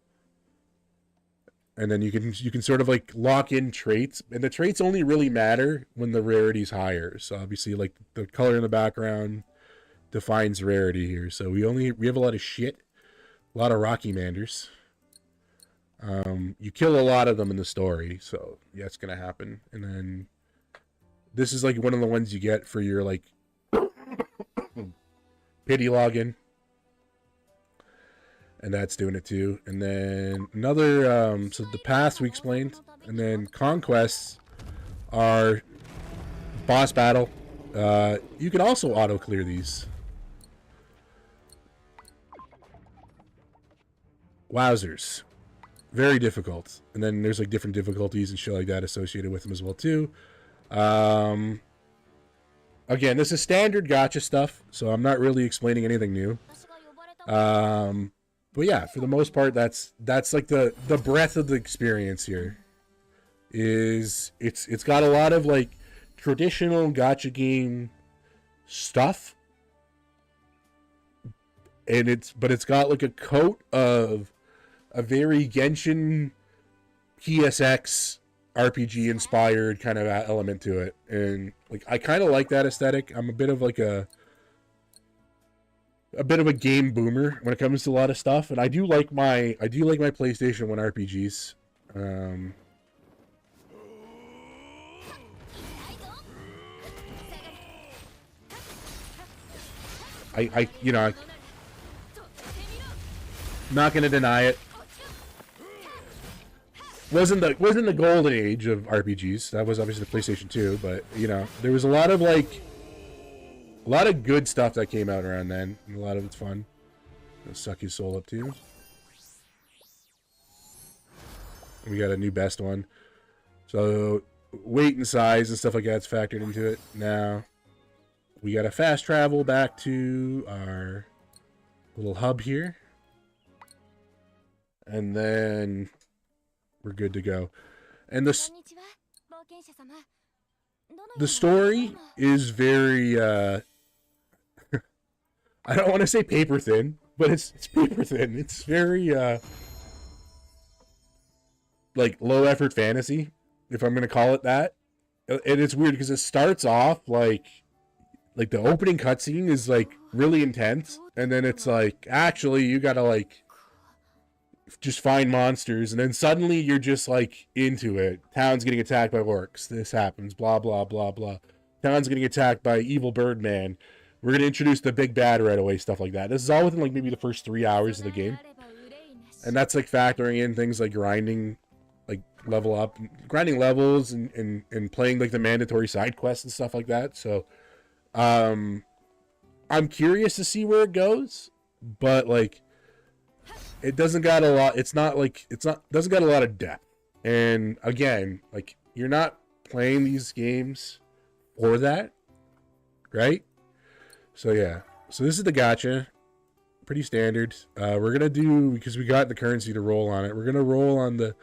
S2: And then you can sort of like lock in traits, and the traits only really matter when the rarity's higher. So obviously, like, the color in the background defines rarity here. So we have a lot of shit, a lot of Rocky Manders. You kill a lot of them in the story, so yeah, it's gonna happen. And then this is like one of the ones you get for your like pity login. And that's doing it too. And then another, so the paths we explained. And then conquests are boss battle. You can also auto clear these. Wowzers. Very difficult. And then there's like different difficulties and shit like that associated with them as well too. Again, this is standard gacha stuff, so I'm not really explaining anything new. But yeah, for the most part, that's like the breadth of the experience here. It's got a lot of like traditional gacha game stuff, and it's got like a coat of a very Genshin PSX RPG inspired kind of element to it, and like I kind of like that aesthetic. I'm a bit of like a game boomer when it comes to a lot of stuff, and I do like my PlayStation 1 RPGs. I you know, not gonna deny it. Wasn't the golden age of RPGs. That was obviously the PlayStation 2, but you know, there was a lot of good stuff that came out around then, and a lot of it's fun. It'll suck his soul up too. We got a new best one. So weight and size and stuff like that's factored into it. Now we got to fast travel back to our little hub here, and then we're good to go. And the story is very I don't want to say paper thin, but it's paper thin. It's very like low effort fantasy, if I'm gonna call it that. And it's weird because it starts off like the opening cutscene is like really intense, and then it's like actually you gotta like just find monsters, and then suddenly you're just like into it. Town's getting attacked by orcs. This happens. Blah blah blah blah. Town's getting attacked by evil Birdman. We're going to introduce the big bad right away, stuff like that. This is all within like maybe the first 3 hours of the game. And that's like factoring in things like grinding, like level up, grinding levels and playing like the mandatory side quests and stuff like that. So I'm curious to see where it goes, but like it doesn't got a lot, doesn't got a lot of depth. And again, like you're not playing these games for that, right? So yeah, so this is the gacha, pretty standard. We're gonna do, because we got the currency to roll on it, we're gonna roll on the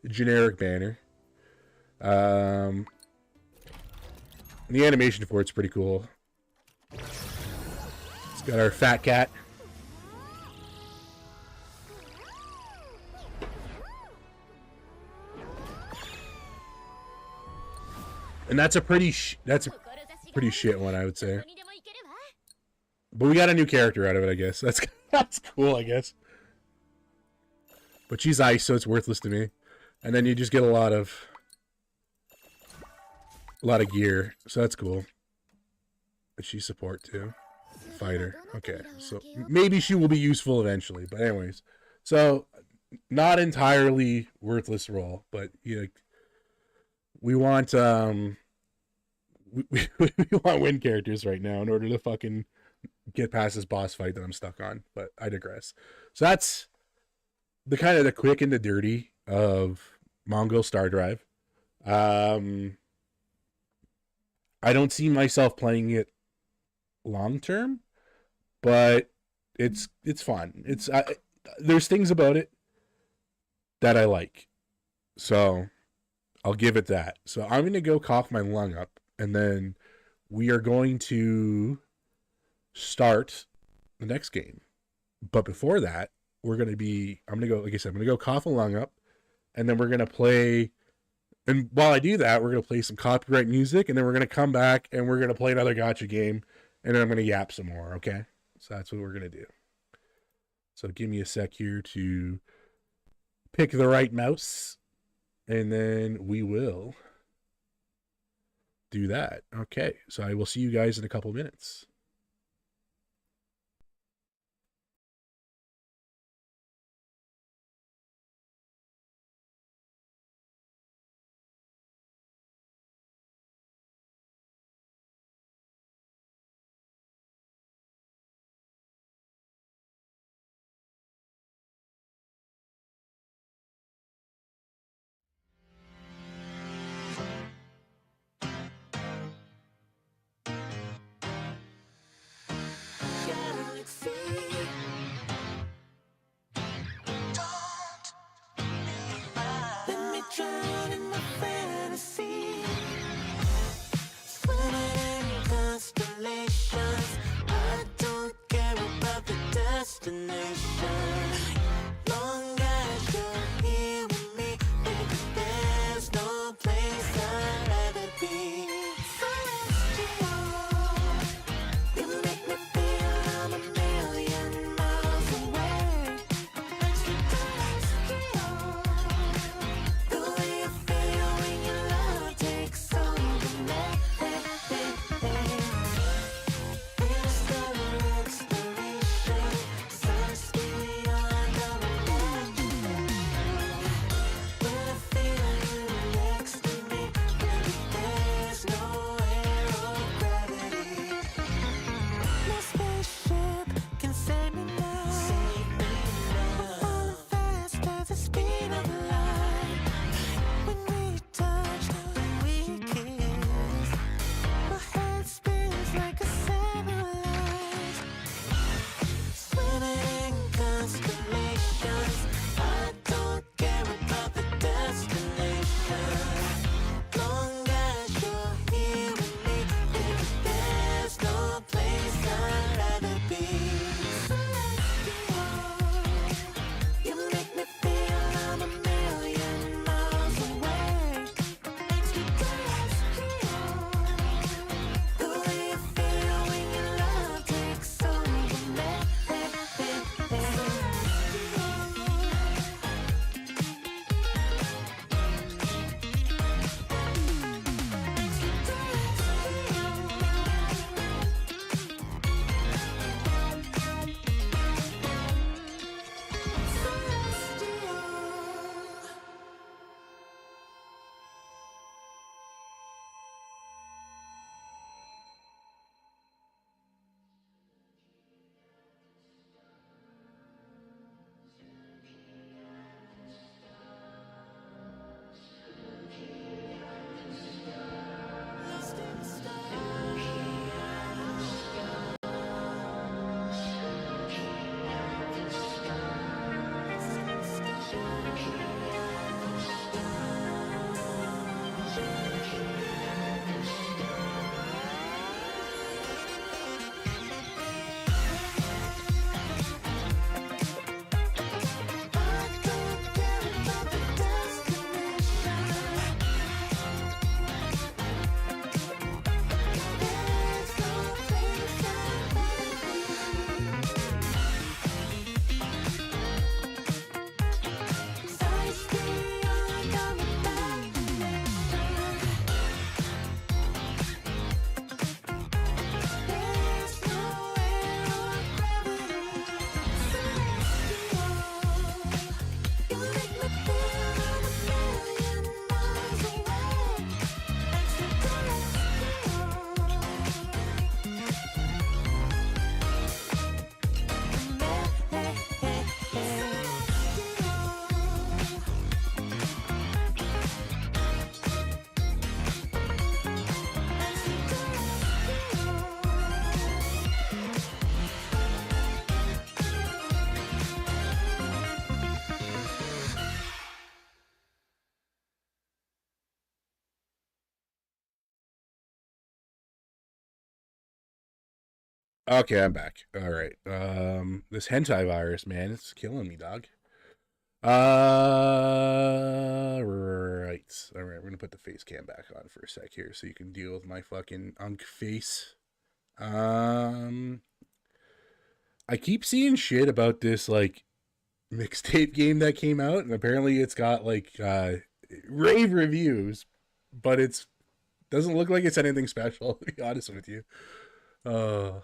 S2: generic banner. And the animation for it's pretty cool. It's got our fat cat. And that's a pretty pretty shit one, I would say. But we got a new character out of it, I guess. That's cool, I guess. But she's ice, so it's worthless to me. And then you just get a lot of gear, so that's cool. But she's support too. Fighter. Okay, so maybe she will be useful eventually. But anyways, so not entirely worthless role, but you know, we want we want win characters right now in order to fucking get past this boss fight that I'm stuck on. But I digress. So that's the kind of the quick and the dirty of Mongil Star Drive. I don't see myself playing it long term, but it's fun. There's things about it that I like, so I'll give it that. So I'm gonna go cough my lung up, and then we are going to start the next game. But before that, I'm gonna go, like I said, I'm gonna go cough a lung up, and then we're gonna play. And while I do that, we're gonna play some copyright music, and then we're gonna come back and we're gonna play another gacha game, and then I'm gonna yap some more. Okay, so that's what we're gonna do. So give me a sec here to pick the right mouse, and then we will do that. Okay, so I will see you guys in a couple minutes. Okay, I'm back. All right. This hentai virus, man, it's killing me, dog. Right. All right, we're gonna put the face cam back on for a sec here, so you can deal with my fucking unk face. Um, I keep seeing shit about this like mixtape game that came out, and apparently it's got like rave reviews, but it's doesn't look like it's anything special. To be honest with you. Uh,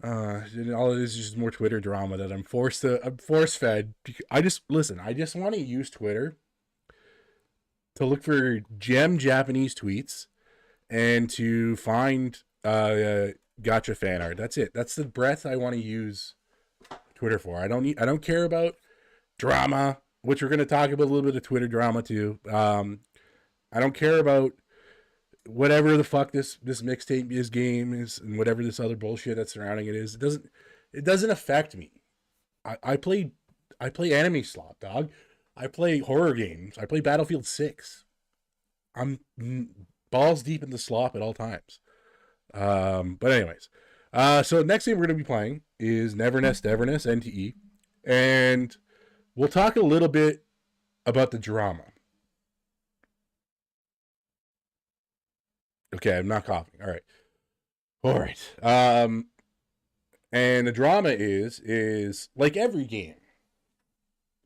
S2: all it is just more Twitter drama that I'm force fed. I just listen. I just want to use Twitter to look for gem Japanese tweets and to find gotcha fan art. That's it. That's the breadth I want to use Twitter for. I don't care about drama, which we're going to talk about a little bit of Twitter drama too. I don't care about whatever the fuck this mixtape is game is and whatever this other bullshit that's surrounding it is. It doesn't affect me. I play anime slop, dog. I play horror games. I play Battlefield 6. I'm balls deep in the slop at all times. But anyways, so next thing we're going to be playing is Neverness, Everness, NTE, and we'll talk a little bit about the drama. Okay, I'm not coughing. All right. And the drama is like every game,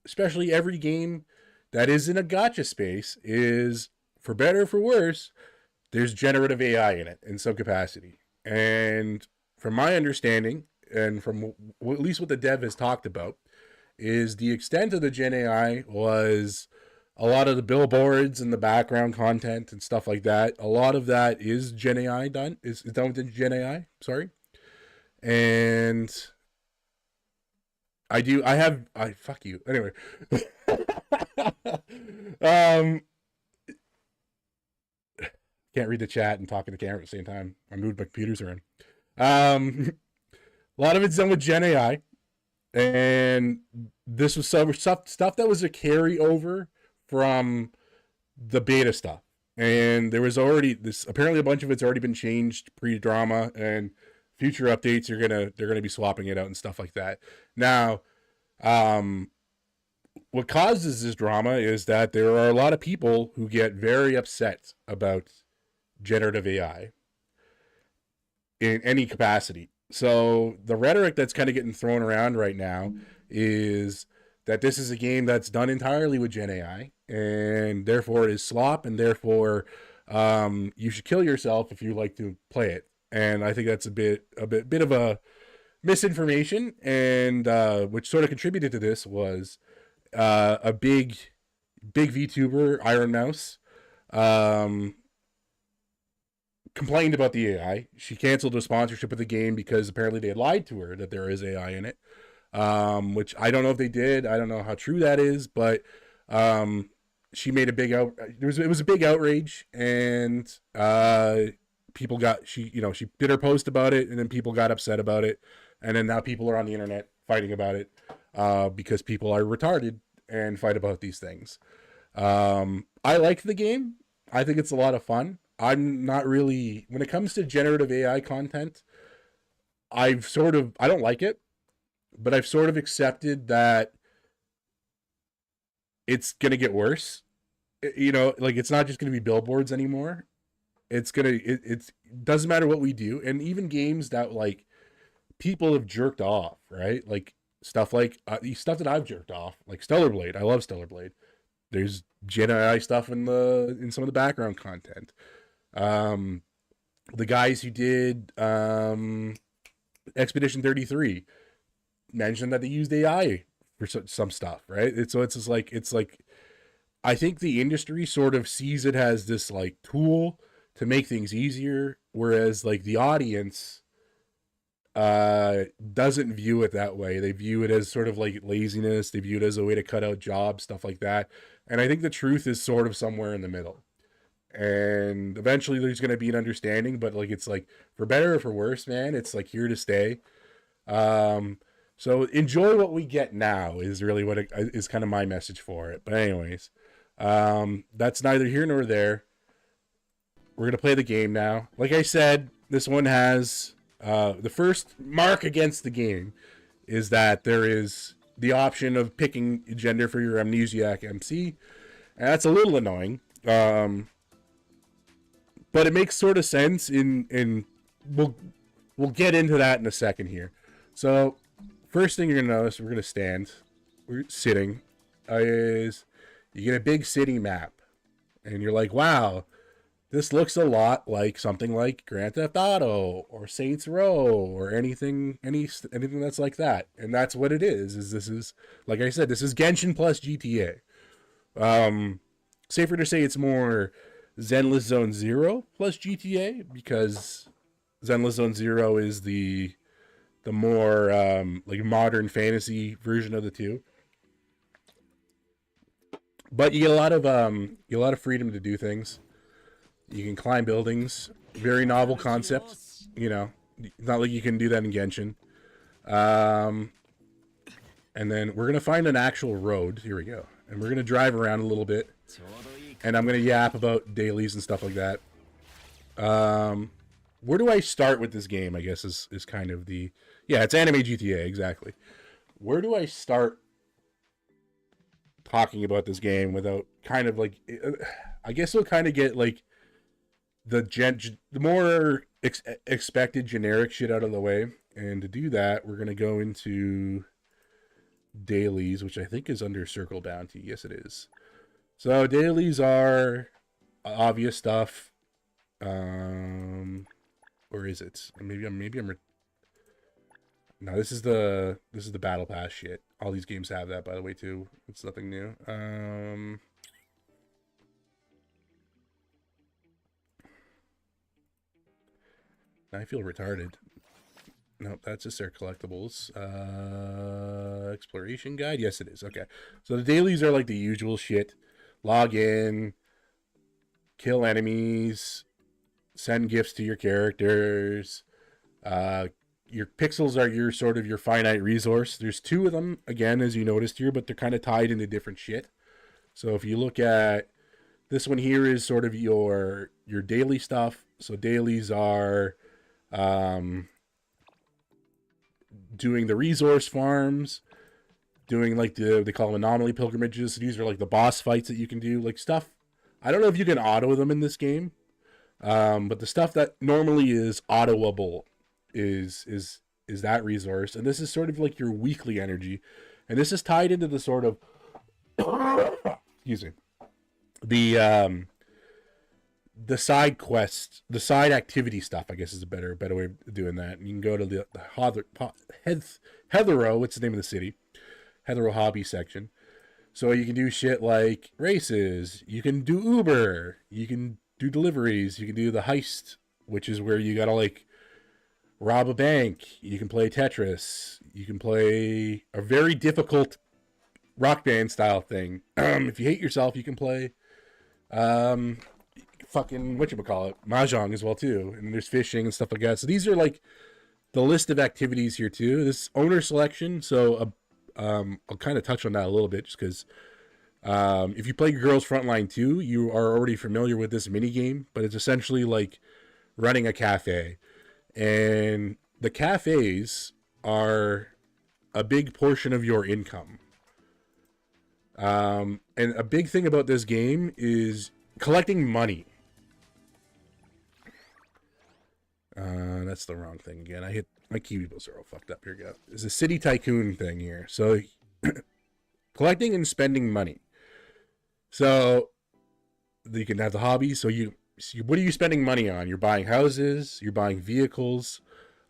S2: especially every game that is in a gacha space, is for better or for worse, there's generative AI in it in some capacity. And from my understanding, and from at least what the dev has talked about, is the extent of the Gen AI was a lot of the billboards and the background content and stuff like that. A lot of that is Gen AI done. Is done with Gen AI. Sorry. And I fuck you. Anyway. Can't read the chat and talk to the camera at the same time. I moved my computers around. A lot of it's done with Gen AI. And this was some stuff that was a carryover from the beta stuff, and there was already this. Apparently, a bunch of it's already been changed pre-drama, and future updates they're gonna be swapping it out and stuff like that. Now, what causes this drama is that there are a lot of people who get very upset about generative AI in any capacity. So the rhetoric that's kind of getting thrown around right now is that this is a game that's done entirely with Gen AI, and therefore it is slop, and therefore you should kill yourself if you like to play it. And I think that's a bit of a misinformation, and which sort of contributed to this was a big VTuber, Iron Mouse, complained about the AI. She canceled the sponsorship of the game because apparently they had lied to her that there is AI in it. Which I don't know if they did. I don't know how true that is, but she made a big it was a big outrage, and people got she did her post about it, and then people got upset about it, and then now people are on the internet fighting about it because people are retarded and fight about these things. I like the game. I think it's a lot of fun. I'm not really, when it comes to generative AI content, I don't like it, but I've sort of accepted that it's going to get worse. Like it's not just going to be billboards anymore. It doesn't matter what we do. And even games that like people have jerked off, right? Like stuff that I've jerked off, like Stellar Blade. I love Stellar Blade. There's Gen AI stuff in some of the background content. The guys who did Expedition 33 mentioned that they used AI for some stuff, right? It's just like I think the industry sort of sees it as this like tool to make things easier, whereas like the audience doesn't view it that way. They view it as sort of like laziness. They view it as a way to cut out jobs, stuff like that. And I think the truth is sort of somewhere in the middle. And eventually there's going to be an understanding, but like it's like for better or for worse, man, it's like here to stay. So enjoy what we get now is really what is kind of my message for it. But anyways, that's neither here nor there. We're going to play the game now. Like I said, this one has The first mark against the game is that there is the option of picking gender for your amnesiac MC, and that's a little annoying. But it makes sort of sense in we'll get into that in a second here. So first thing you're gonna notice, we're sitting, is you get a big city map, and you're like, wow, this looks a lot like something like Grand Theft Auto or Saints Row or anything that's like that. And that's what it is this is, like I said, this is Genshin plus GTA. Safer to say it's more Zenless Zone Zero plus GTA, because Zenless Zone Zero is the more like modern fantasy version of the two. But you get a lot of freedom to do things. You can climb buildings. Very novel concept. You know, not like you can do that in Genshin. And then we're going to find an actual road. Here we go. And we're going to drive around a little bit. And I'm going to yap about dailies and stuff like that. Where do I start with this game, I guess, is kind of the... Yeah, it's anime GTA, exactly. Where do I start talking about this game without kind of like... I guess we'll kind of get like the more expected generic shit out of the way. And to do that, we're going to go into dailies, which I think is under Circle Bounty. Yes, it is. So dailies are obvious stuff. Or is it? Maybe I'm no, this is the battle pass shit. All these games have that, by the way, too. It's nothing new. I feel retarded. Nope, that's just their collectibles. Exploration guide? Yes, it is. Okay. So the dailies are like the usual shit. Log in, kill enemies, send gifts to your characters. Your pixels are your sort of your finite resource. There's 2 of them, again, as you noticed here, but they're kind of tied into different shit. So if you look at this one here is sort of your daily stuff. So dailies are doing the resource farms, doing like they call them anomaly pilgrimages. So these are like the boss fights that you can do, like stuff. I don't know if you can auto them in this game, but the stuff that normally is autoable is that resource, and this is sort of like your weekly energy, and this is tied into the sort of excuse me, the side quests, the side activity stuff, I guess is a better way of doing that. And you can go to the Heathero, what's the name of the city? Heathero hobby section. So you can do shit like races, you can do Uber, you can do deliveries, you can do the heist, which is where you gotta like rob a bank, you can play Tetris, you can play a very difficult Rock Band style thing. If you hate yourself, you can play fucking whatchamacallit, Mahjong as well too, and there's fishing and stuff like that. So these are like the list of activities here too. This owner selection, so I'll kind of touch on that a little bit, just because if you play Girls Frontline 2, you are already familiar with this mini game, but it's essentially like running a cafe, and the cafes are a big portion of your income. And a big thing about this game is collecting money. That's the wrong thing again. I hit my keyboards are all fucked up. Here we go. There's a city tycoon thing here. So collecting and spending money. So you can have the hobby. So what are you spending money on? You're buying houses. You're buying vehicles.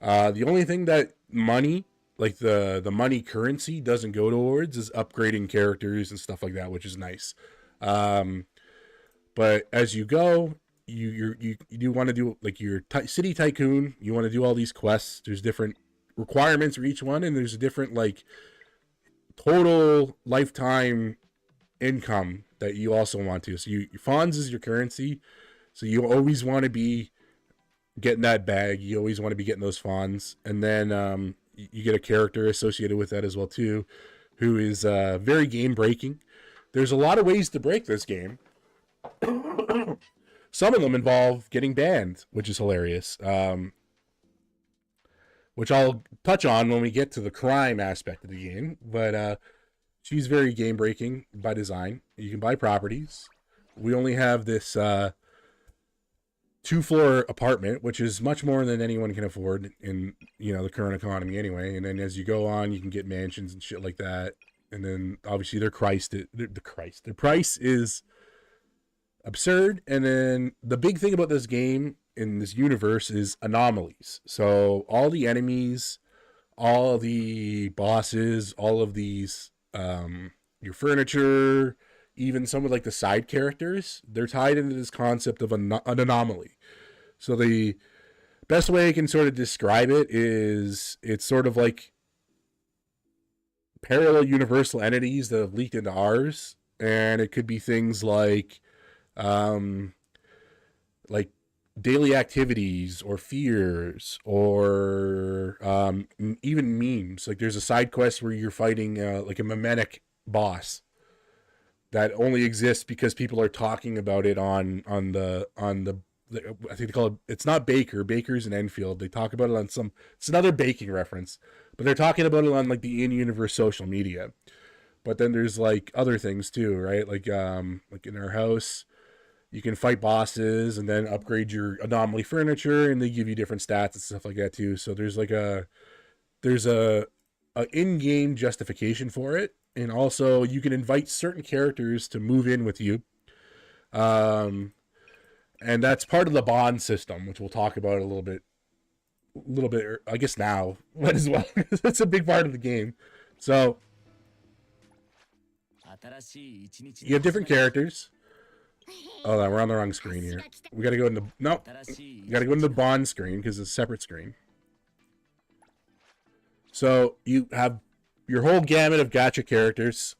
S2: The only thing that money, like the money currency, doesn't go towards is upgrading characters and stuff like that, which is nice. But as you go, you do want to do like your city tycoon. You want to do all these quests. There's different requirements for each one, and there's a different like total lifetime income that you also want to. So Fonz is your currency, so you always want to be getting that bag. You always want to be getting those Fonz, and then you get a character associated with that as well too, who is very game breaking. There's a lot of ways to break this game. Some of them involve getting banned, which is hilarious. which I'll touch on when we get to the crime aspect of the game. But she's very game breaking by design. You can buy properties. We only have this 2-floor apartment, which is much more than anyone can afford in the current economy anyway. And then as you go on, you can get mansions and shit like that. And then obviously their price is absurd. And then the big thing about this game in this universe is anomalies. So all the enemies, all the bosses, all of these your furniture, even some of like the side characters, they're tied into this concept of an anomaly. So the best way I can sort of describe it is it's sort of like parallel universal entities that have leaked into ours. And it could be things like daily activities or fears or even memes. Like there's a side quest where you're fighting like a mimetic boss that only exists because people are talking about it on the I think they call it, it's not Baker's in Enfield. They talk about it on it's another baking reference, but they're talking about it on like the in-universe social media. But then there's like other things too, right? Like in our house, you can fight bosses and then upgrade your anomaly furniture, and they give you different stats and stuff like that too. So there's a in-game justification for it. And also you can invite certain characters to move in with you. And that's part of the bond system, which we'll talk about a little bit, I guess now, might as well. It's a big part of the game. So you have different characters. Oh, we're on the wrong screen here. We gotta go into, no, you gotta go into the bond screen because it's a separate screen. So you have your whole gamut of gacha characters.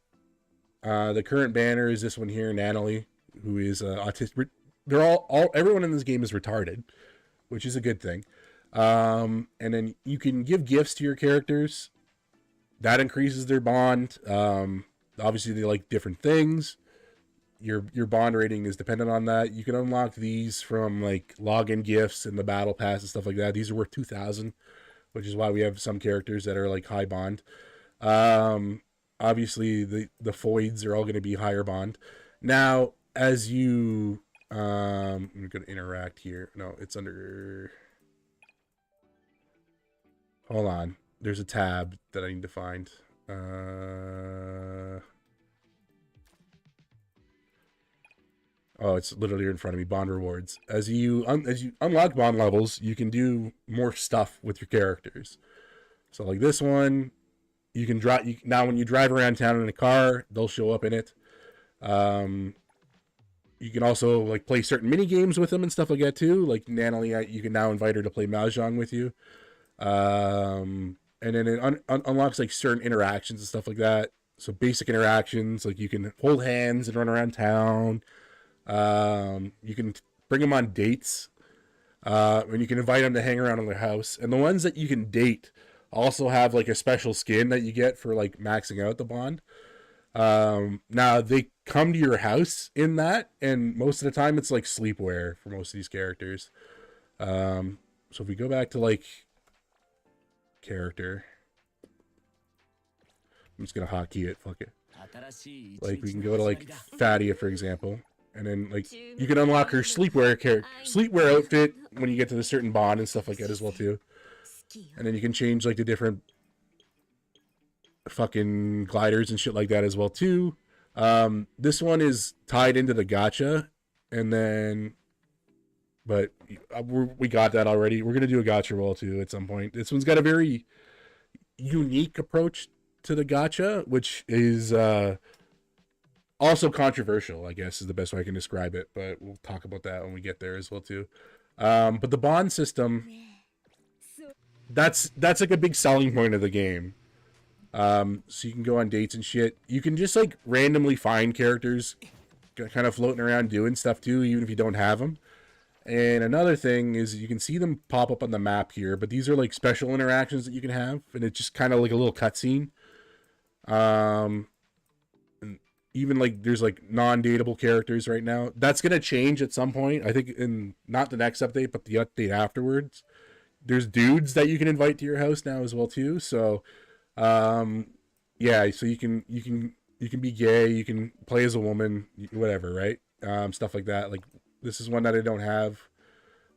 S2: The current banner is this one here, Natalie, who is autistic. They're everyone in this game is retarded, which is a good thing. And then you can give gifts to your characters. That increases their bond. Obviously, they like different things. Your bond rating is dependent on that. You can unlock these from like login gifts and the battle pass and stuff like that. These are worth 2,000, which is why we have some characters that are like high bond. Obviously the foids are all going to be higher bond. Now, as you I'm going to interact here. No, it's under, hold on. There's a tab that I need to find. Oh, it's literally in front of me. Bond rewards. As you unlock bond levels, you can do more stuff with your characters. So like this one, you can drive. Now when you drive around town in a car, they'll show up in it. You can also like play certain mini games with them and stuff like that too. Like Natalie, you can now invite her to play mahjong with you. And then it unlocks like certain interactions and stuff like that. So basic interactions, like you can hold hands and run around town. You can bring them on dates, and you can invite them to hang around in their house. And the ones that you can date also have like a special skin that you get for like maxing out the bond. Now they come to your house in that, and most of the time it's like sleepwear for most of these characters. So if we go back to like character, I'm just gonna hotkey it, fuck it. Like we can go to like Fadia, for example. And then, like, you can unlock her sleepwear outfit when you get to the certain bond and stuff like that as well, too. And then you can change, like, the different fucking gliders and shit like that as well, too. This one is tied into the gacha. And then, but we got that already. We're going to do a gacha roll, too, at some point. This one's got a very unique approach to the gacha, which is, also controversial, I guess, is the best way I can describe it, but we'll talk about that when we get there as well too. But the bond system, that's like a big selling point of the game. So you can go on dates and shit. You can just like randomly find characters kind of floating around doing stuff too, even if you don't have them. And another thing is you can see them pop up on the map here, but these are like special interactions that you can have, and it's just kind of like a little cutscene. Even like there's like non-dateable characters right now. That's gonna change at some point. I think in not the next update, but the update afterwards. there's dudes that you can invite to your house now as well too. So yeah, so you can be gay, you can play as a woman, whatever, right? Stuff like that. Like this is one that I don't have.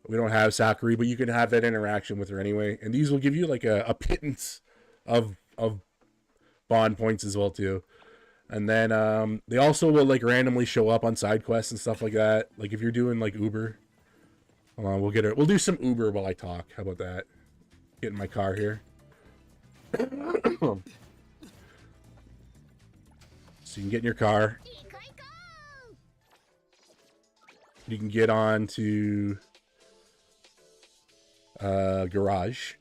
S2: We don't have Sakura, but you can have that interaction with her anyway. And these will give you like a pittance of bond points as well too. And then they also will like randomly show up on side quests and stuff like that. Like if you're doing like Uber. Hold on, we'll do some Uber while I talk. How about that? Get in my car here. So you can get in your car. You can get on to garage.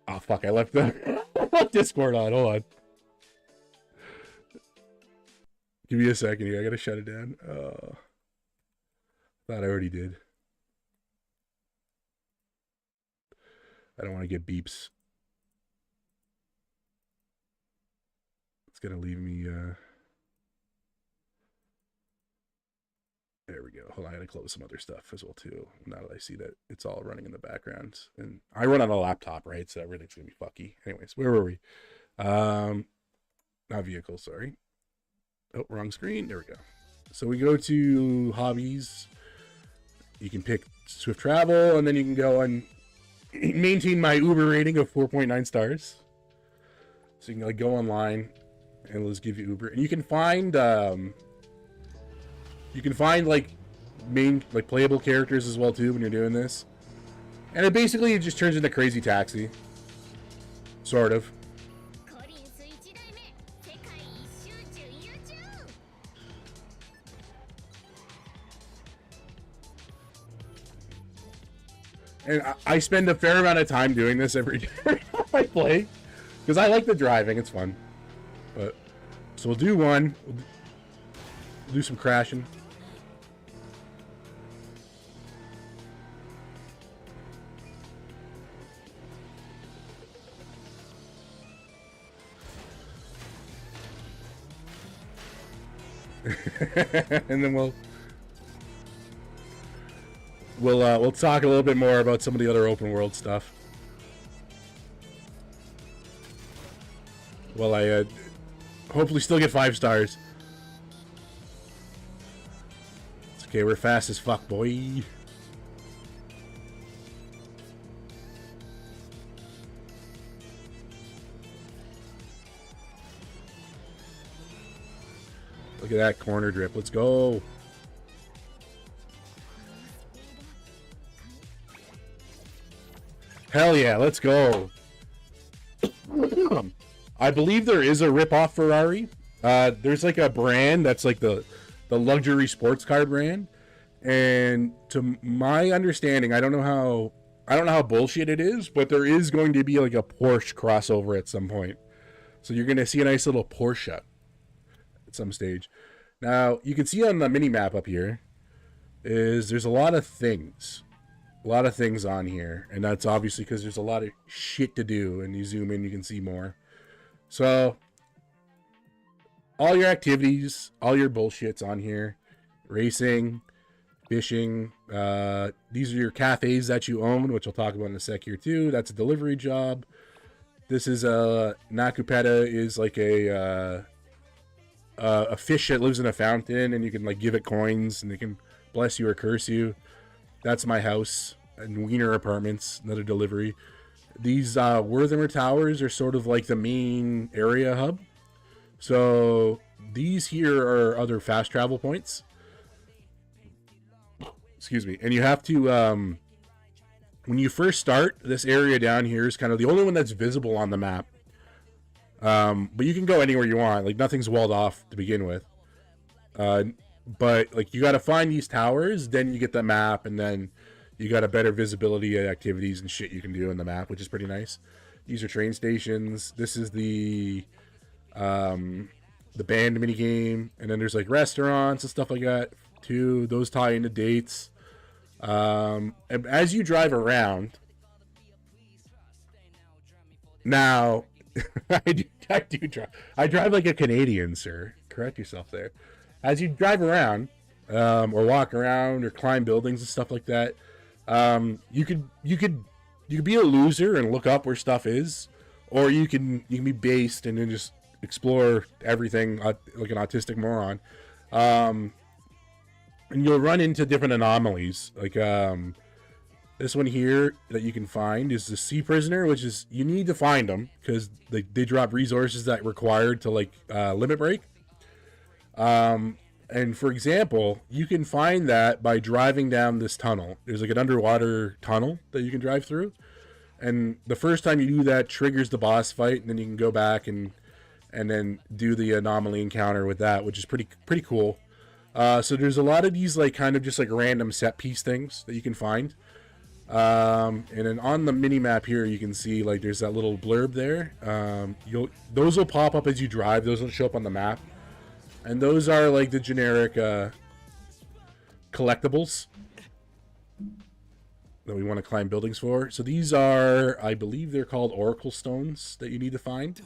S2: Oh fuck, I left the Discord on. Hold on. Give me a second here. I gotta shut it down. Thought I already did. I don't want to get beeps. It's gonna leave me there we go. Hold on, I gotta close some other stuff as well too. Now that I see that it's all running in the background. And I run on a laptop, right? So everything's gonna be fucky. Anyways, where were we? Not vehicle, sorry. Oh, wrong screen. There we go. So we go to hobbies. You can pick Swift Travel, and then you can go and maintain my Uber rating of 4.9 stars. So you can like go online and let's give you Uber, and you can find like main like playable characters as well too when you're doing this. And it basically just turns into Crazy Taxi, sort of. And I spend a fair amount of time doing this every day I play. Because I like the driving, it's fun. But so we'll do one. We'll do some crashing. And then we'll talk a little bit more about some of the other open world stuff. Well, I hopefully still get 5 stars. It's okay, we're fast as fuck, boy. Look at that corner drip. Let's go. Hell yeah, let's go. I believe there is a rip-off Ferrari. There's like a brand that's like the luxury sports car brand. And to my understanding, I don't know how bullshit it is, but there is going to be like a Porsche crossover at some point. So you're going to see a nice little Porsche at some stage. Now, you can see on the mini map up here is there's a lot of things. A lot of things on here, and that's obviously because there's a lot of shit to do, and you zoom in, you can see more. So all your activities, all your bullshit's on here. Racing, fishing, these are your cafes that you own, which I'll talk about in a sec here too. That's a delivery job. This is Nakupeta is like a fish that lives in a fountain, and you can like give it coins and they can bless you or curse you. That's my house in Wiener Apartments, another delivery. These Werthermer Towers are sort of like the main area hub. So these here are other fast travel points. Excuse me. And you have to, when you first start, this area down here is kind of the only one that's visible on the map. But you can go anywhere you want. Like nothing's walled off to begin with. But like you got to find these towers, then you get the map, and then you got a better visibility of activities and shit you can do in the map, which is pretty nice. These are train stations. This is the band mini game, and then there's like restaurants and stuff like that too. Those tie into dates. And as you drive around, now I do drive. I drive like a Canadian, sir. Correct yourself there. As you drive around, or walk around or climb buildings and stuff like that. You could be a loser and look up where stuff is, or you can be based and then just explore everything like an autistic moron. And you'll run into different anomalies. Like this one here that you can find is the sea prisoner, which is, you need to find them because they drop resources that required to like limit break. And for example, you can find that by driving down this tunnel. There's like an underwater tunnel that you can drive through. And the first time you do that triggers the boss fight, and then you can go back and then do the anomaly encounter with that, which is pretty cool. So there's a lot of these like kind of just like random set piece things that you can find. And then on the mini map here, you can see like there's that little blurb there. Those will pop up as you drive. Those will show up on the map. And those are like the generic collectibles that we want to climb buildings for. So these are, I believe they're called Oracle Stones that you need to find.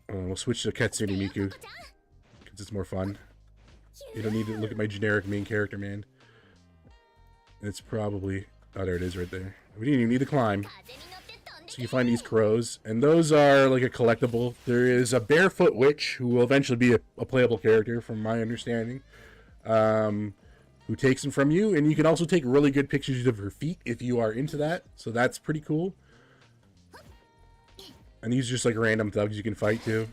S2: We'll switch to Katsune Miku because it's more fun. You don't need to look at my generic main character, man. It's probably... Oh, there it is right there. We didn't even need to climb. So you find these crows, and those are like a collectible. There is a barefoot witch who will eventually be a playable character, from my understanding, who takes them from you, and you can also take really good pictures of her feet if you are into that. So that's pretty cool. And these are just like random thugs you can fight too.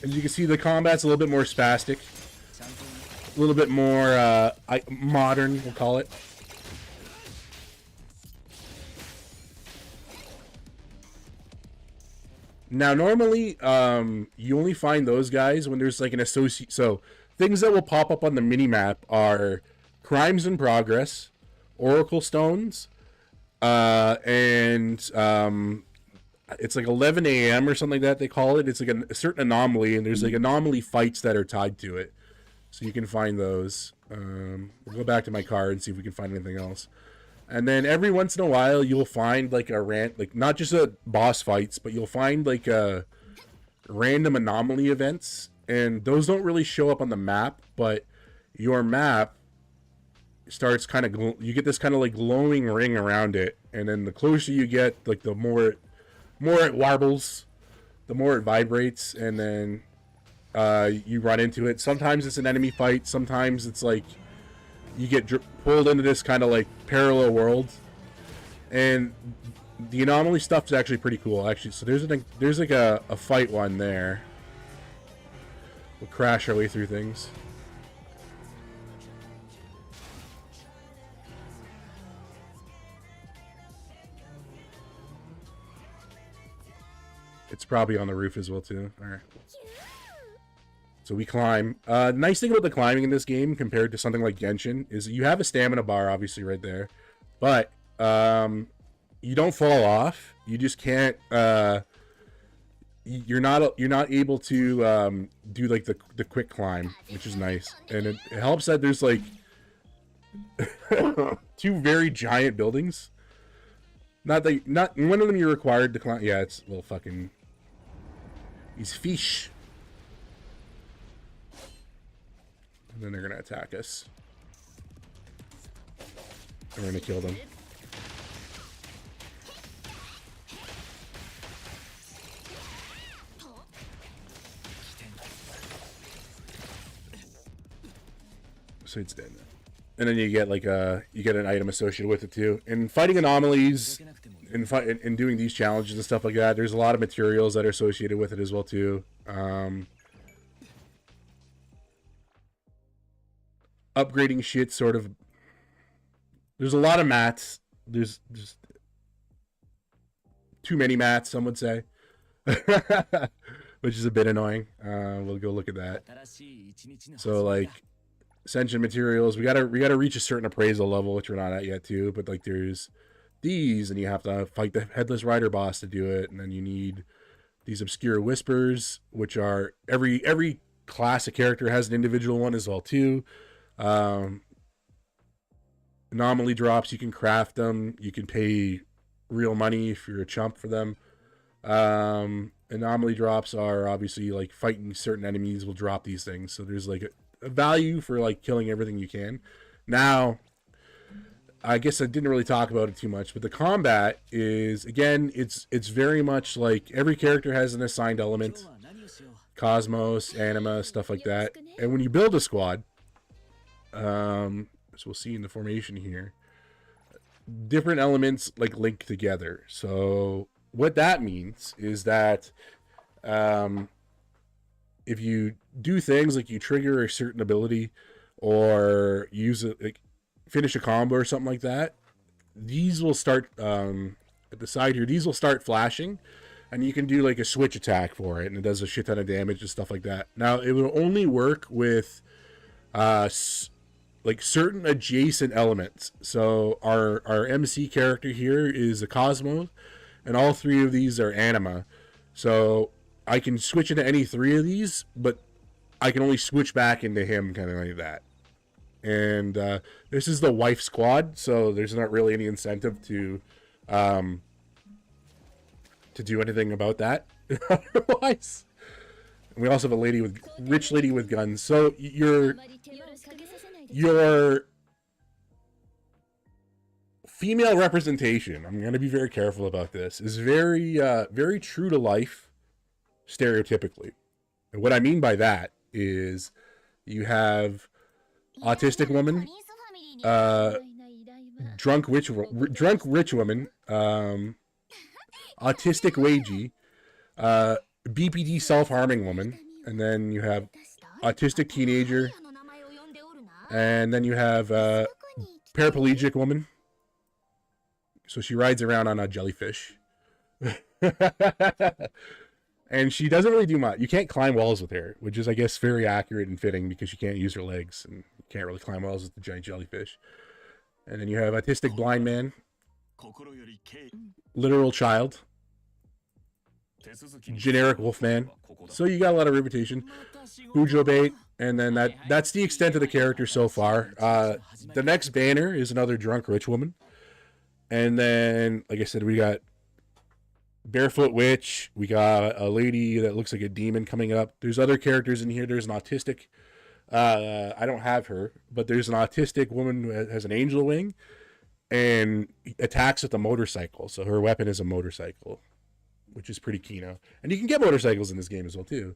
S2: As you can see, the combat's a little bit more spastic. A little bit more modern, we'll call it. Now, normally, you only find those guys when there's like an associate. So, things that will pop up on the mini-map are crimes in progress, oracle stones, and it's like 11 a.m. or something like that, they call it. It's like a certain anomaly, and there's like anomaly fights that are tied to it. So you can find those. We'll go back to my card and see if we can find anything else. And then every once in a while, you'll find like like not just a boss fights, but you'll find like random anomaly events. And those don't really show up on the map, but your map starts kind of, you get this kind of like glowing ring around it. And then the closer you get, like the more it warbles, the more it vibrates, and then you run into it. Sometimes it's an enemy fight, sometimes it's like you get pulled into this kind of like parallel world, and the anomaly stuff is actually pretty cool, actually. So there's like a fight one there. We'll crash our way through things. It's probably on the roof as well too. All right. So we climb. Nice thing about the climbing in this game compared to something like Genshin is you have a stamina bar, obviously, right there, but you don't fall off. You just can't. You're not able to do like the quick climb, which is nice, and it helps that there's like two very giant buildings. Not one of them you're required to climb. Yeah, it's little fucking these fish. And then they're gonna attack us. And we're gonna kill them. So it's dead. And then you get like you get an item associated with it too. And fighting anomalies and doing these challenges and stuff like that, there's a lot of materials that are associated with it as well too. Upgrading shit, sort of. There's a lot of mats. There's just too many mats, some would say, which is a bit annoying. We'll go look at that. So like ascension materials, we gotta reach a certain appraisal level, which we're not at yet too. But like there's these, and you have to fight the headless rider boss to do it, and then you need these obscure whispers, which are every class of character has an individual one as well too. Um, anomaly drops, you can craft them. You can pay real money if you're a chump for them. Anomaly drops are obviously like fighting certain enemies will drop these things. So there's like a value for like killing everything you can. Now, I guess I didn't really talk about it too much, but the combat is, again, it's very much like every character has an assigned element. Cosmos, anima, stuff like that. And when you build a squad, as we'll see in the formation here, different elements like link together. So what that means is that if you do things like you trigger a certain ability or use it, like finish a combo or something like that, these will start at the side here. These will start flashing, and you can do like a switch attack for it, and it does a shit ton of damage and stuff like that. Now, it will only work with like certain adjacent elements. So our MC character here is a Cosmo, and all three of these are anima. So I can switch into any three of these, but I can only switch back into him, kind of like that. And this is the wife squad, so there's not really any incentive to do anything about that. Otherwise, and we also have a rich lady with guns. So your female representation, I'm going to be very careful about this, is very very true to life, stereotypically. And what I mean by that is you have autistic woman, drunk rich woman, autistic wagey, BPD self-harming woman, and then you have autistic teenager, and then you have paraplegic woman. So she rides around on a jellyfish. And she doesn't really do much. You can't climb walls with her, which is, I guess, very accurate and fitting because she can't use her legs and you can't really climb walls with the giant jellyfish. And then you have autistic blind man, literal child, generic wolfman. So you got a lot of reputation. Bujo bait, and then that's the extent of the character so far. The next banner is another drunk rich woman. And then, like I said, we got Barefoot Witch. We got a lady that looks like a demon coming up. There's other characters in here. There's an autistic. I don't have her, but there's an autistic woman who has an angel wing and attacks with a motorcycle. So her weapon is a motorcycle, which is pretty kino. And you can get motorcycles in this game as well, too.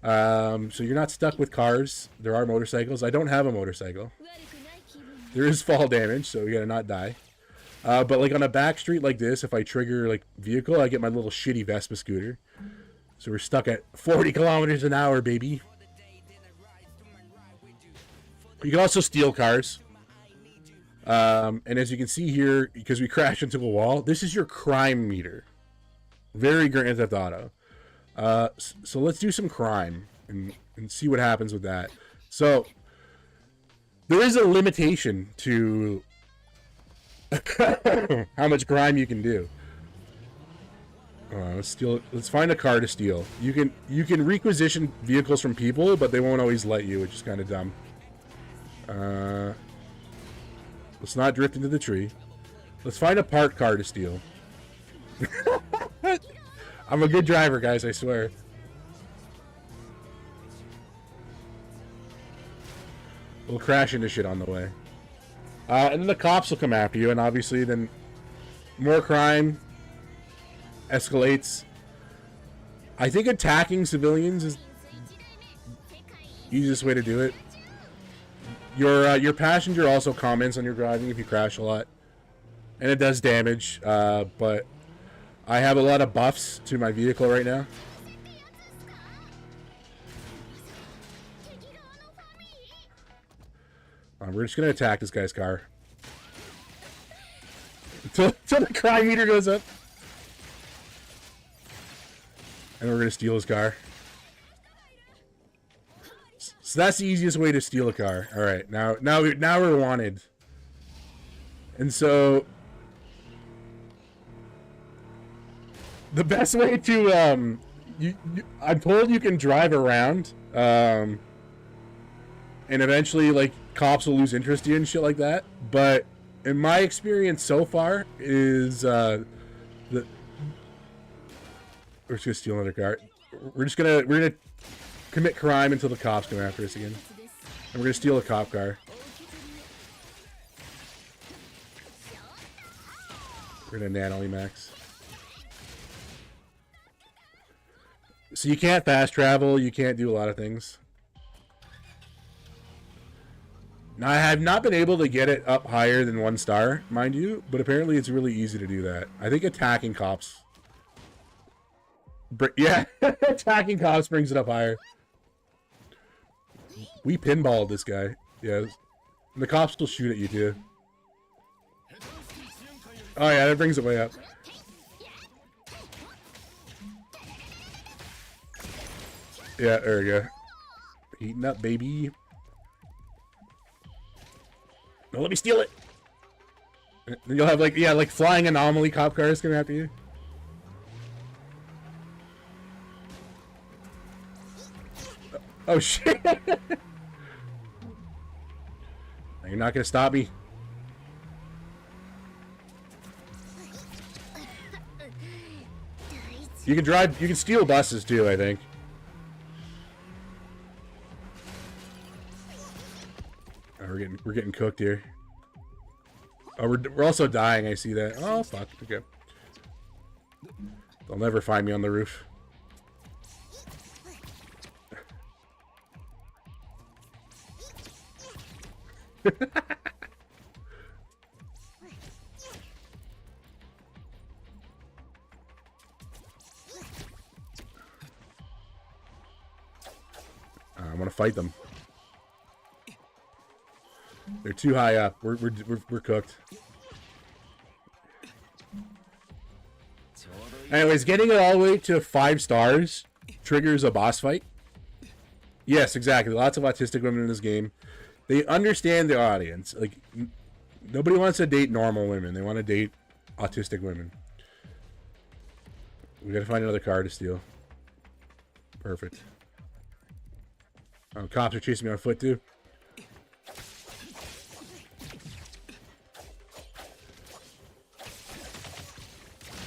S2: So you're not stuck with cars. There are motorcycles. I don't have a motorcycle. There is fall damage, so you gotta not die. But like on a back street like this, if I trigger like vehicle, I get my little shitty Vespa scooter. So we're stuck at 40 kilometers an hour, baby. You can also steal cars. And as you can see here, because we crashed into a wall, this is your crime meter. Very Grand Theft Auto. So let's do some crime and see what happens with that. So there is a limitation to how much crime you can do. Let's steal. Let's find a car to steal. You can requisition vehicles from people, but they won't always let you, which is kind of dumb. Let's not drift into the tree. Let's find a parked car to steal. I'm a good driver, guys, I swear. We'll crash into shit on the way. And then the cops will come after you, and obviously then more crime escalates. I think attacking civilians is the easiest way to do it. Your passenger also comments on your driving if you crash a lot. And it does damage, but I have a lot of buffs to my vehicle right now. We're just going to attack this guy's car. Until the crime meter goes up. And we're going to steal his car. So that's the easiest way to steal a car. Alright, now we're wanted. And so the best way to I'm told you can drive around and eventually like cops will lose interest in shit like that. But in my experience so far is the we're just gonna steal another car. We're gonna commit crime until the cops come after us again. And we're gonna steal a cop car. We're gonna nano max. So you can't fast travel, you can't do a lot of things. Now, I have not been able to get it up higher than 1 star, mind you, but apparently it's really easy to do that. I think attacking cops... Yeah, attacking cops brings it up higher. We pinballed this guy. Yeah. And the cops still shoot at you, too. Oh, yeah, that brings it way up. Yeah, there we go. Heating up, baby. No, let me steal it. Then you'll have like, yeah, like flying anomaly cop cars coming after you. Oh shit! You're not gonna stop me. You can drive. You can steal buses too, I think. Oh, we're getting cooked here. Oh, we're also dying. I see that. Oh fuck. Okay. They'll never find me on the roof. I want to fight them. They're too high up. We're cooked. Anyways, getting it all the way to 5 stars triggers a boss fight. Yes, exactly. Lots of autistic women in this game. They understand the audience. Like, nobody wants to date normal women. They want to date autistic women. We gotta find another car to steal. Perfect. Oh, cops are chasing me on foot too.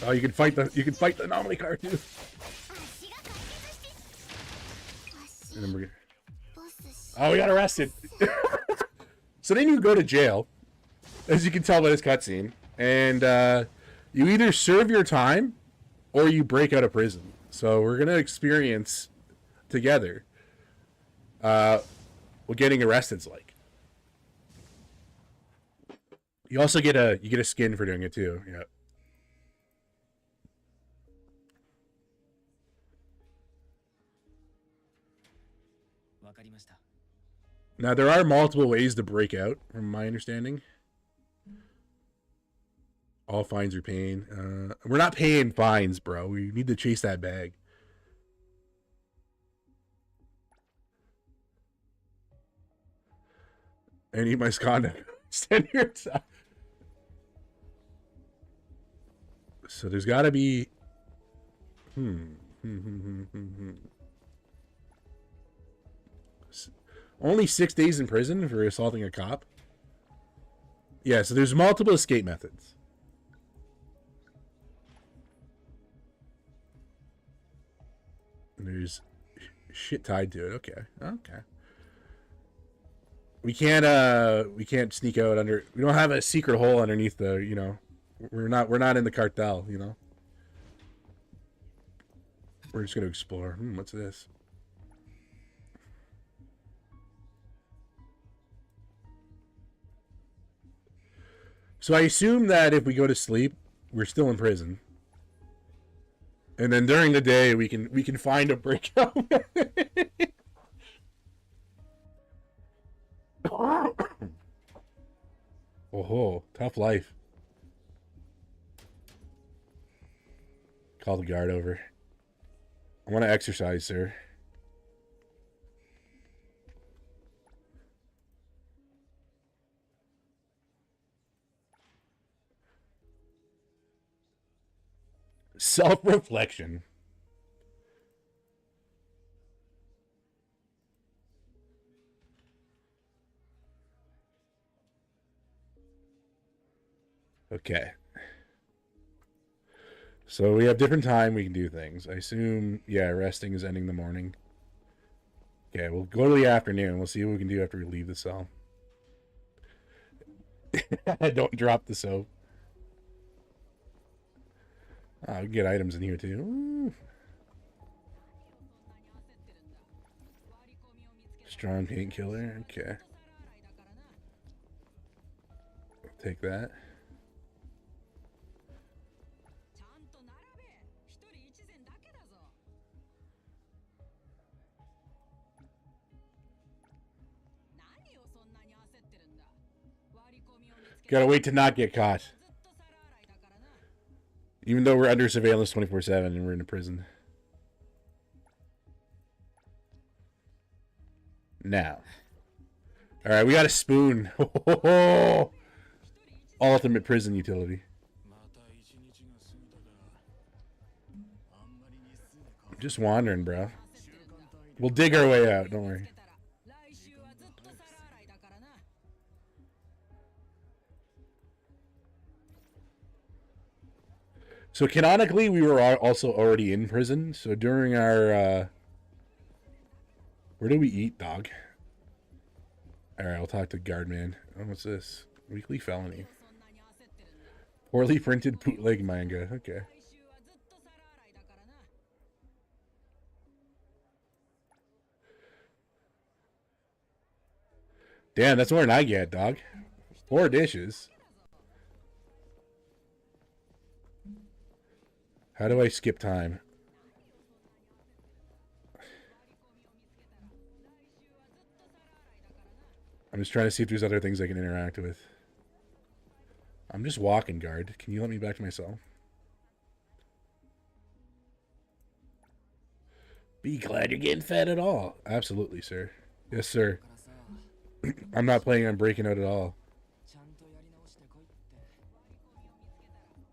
S2: Oh, you can fight the anomaly car too. And then we're gonna... Oh, we got arrested. So then you go to jail, as you can tell by this cutscene, and you either serve your time or you break out of prison. So we're gonna experience together what getting arrested's like. You also get a skin for doing it too. Yeah. Now, there are multiple ways to break out, from my understanding. All fines are paying. We're not paying fines, bro. We need to chase that bag. And eat my misconduct. Stand here. So there's got to be... Only 6 days in prison for assaulting a cop? Yeah, so there's multiple escape methods. And there's shit tied to it. Okay. Okay. We can't sneak out under... We don't have a secret hole underneath the, you know... We're not in the cartel, you know? We're just going to explore. What's this? So I assume that if we go to sleep, we're still in prison. And then during the day, we can find a breakout. Oh, tough life. Call the guard over. I want to exercise, sir. Self-reflection. Okay. So we have different time we can do things. I assume, yeah, resting is ending the morning. Okay, we'll go to the afternoon. We'll see what we can do after we leave the cell. Don't drop the soap. Oh, we can get items in here too. Ooh. Strong painkiller. Okay. Take that. Gotta wait to not get caught. Even though we're under surveillance 24/7 and we're in a prison. Now. Alright, we got a spoon. Ultimate prison utility. I'm just wandering, bro. We'll dig our way out, don't worry. So canonically, we were also already in prison. So during our, where do we eat, dog? All right, I'll talk to Guardman. Oh, what's this? Weekly felony. Poorly printed bootleg manga. Okay. Damn, that's more than I get, dog. 4 dishes. How do I skip time? I'm just trying to see if there's other things I can interact with. I'm just walking, guard. Can you let me back to my cell? Be glad you're getting fed at all. Absolutely, sir. Yes, sir. I'm not planning on breaking out at all.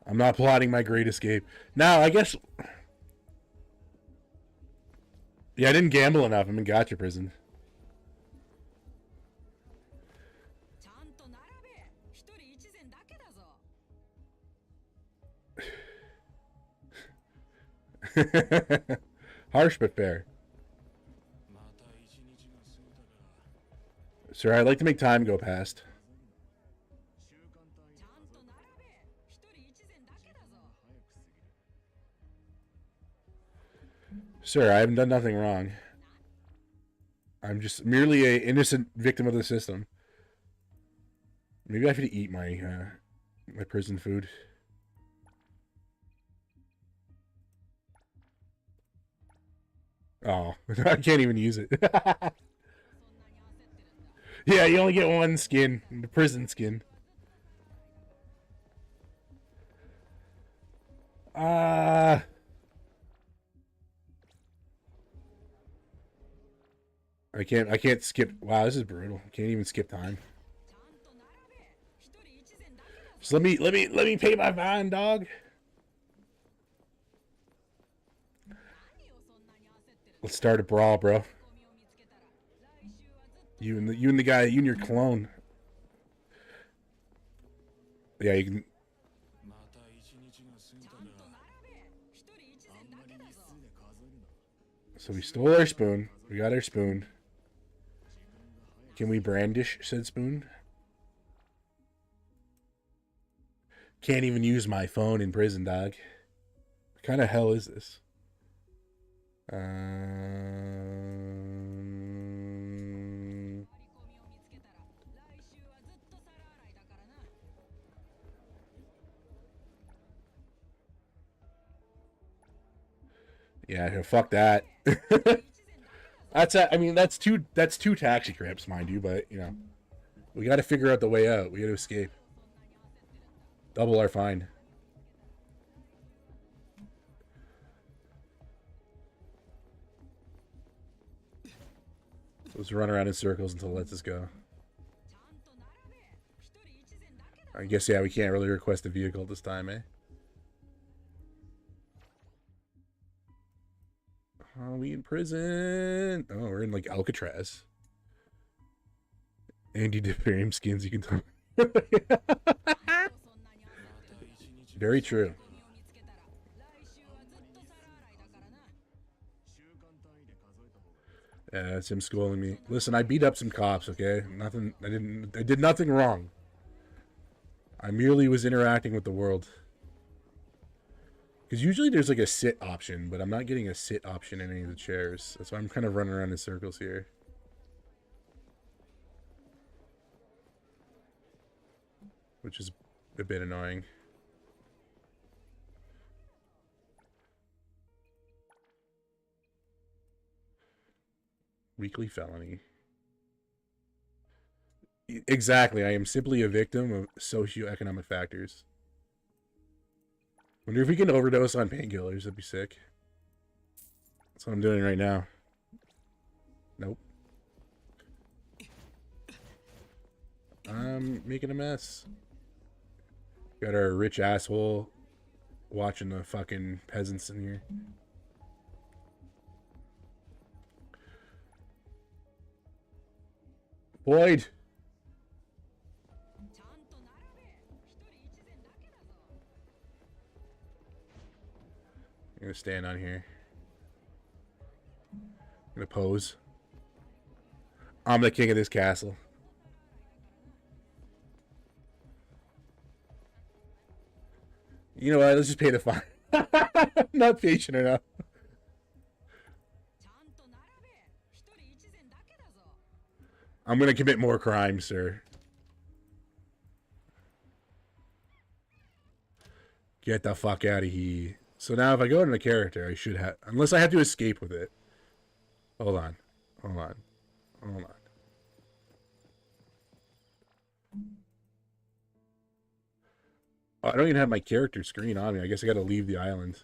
S2: I'm not plotting my great escape. Now, I guess... Yeah, I didn't gamble enough. I'm in GACHA prison. Harsh but fair. Sir, I'd like to make time go past. Sir, I haven't done nothing wrong. I'm just merely an innocent victim of the system. Maybe I should eat my my prison food. Oh, I can't even use it. Yeah, you only get one skin, the prison skin. I can't skip. Wow, this is brutal. Can't even skip time. Just let me pay my fine, dog. Let's start a brawl, bro. You and the guy, you and your clone. Yeah, you can. So we stole our spoon. We got our spoon. Can we brandish said spoon? Can't even use my phone in prison, dog. What kind of hell is this? Yeah, fuck that. I mean, that's two taxi cribs, mind you, but you know, we got to figure out the way out. We got to escape. Double our fine. So let's run around in circles until it lets us go. I guess, yeah, we can't really request a vehicle this time, eh? Are we in prison? Oh, we're in like Alcatraz. Andy-Defame skins, you can tell. Very true. Yeah, that's him schooling me. Listen, I beat up some cops, okay? Nothing. I did nothing wrong. I merely was interacting with the world. Because usually there's like a sit option, but I'm not getting a sit option in any of the chairs. That's why I'm kind of running around in circles here. Which is a bit annoying. Weekly felony. Exactly. I am simply a victim of socioeconomic factors. Wonder if we can overdose on painkillers. That'd be sick. That's what I'm doing right now. Nope. I'm making a mess. Got our rich asshole watching the fucking peasants in here. Boyd! I'm gonna stand on here. I'm gonna pose. I'm the king of this castle. You know what? Let's just pay the fine. I'm not patient enough. I'm gonna commit more crimes, sir. Get the fuck out of here. So now if I go into the character, I should have... Unless I have to escape with it. Hold on. Hold on. Hold on. Oh, I don't even have my character screen on me. I guess I gotta leave the island.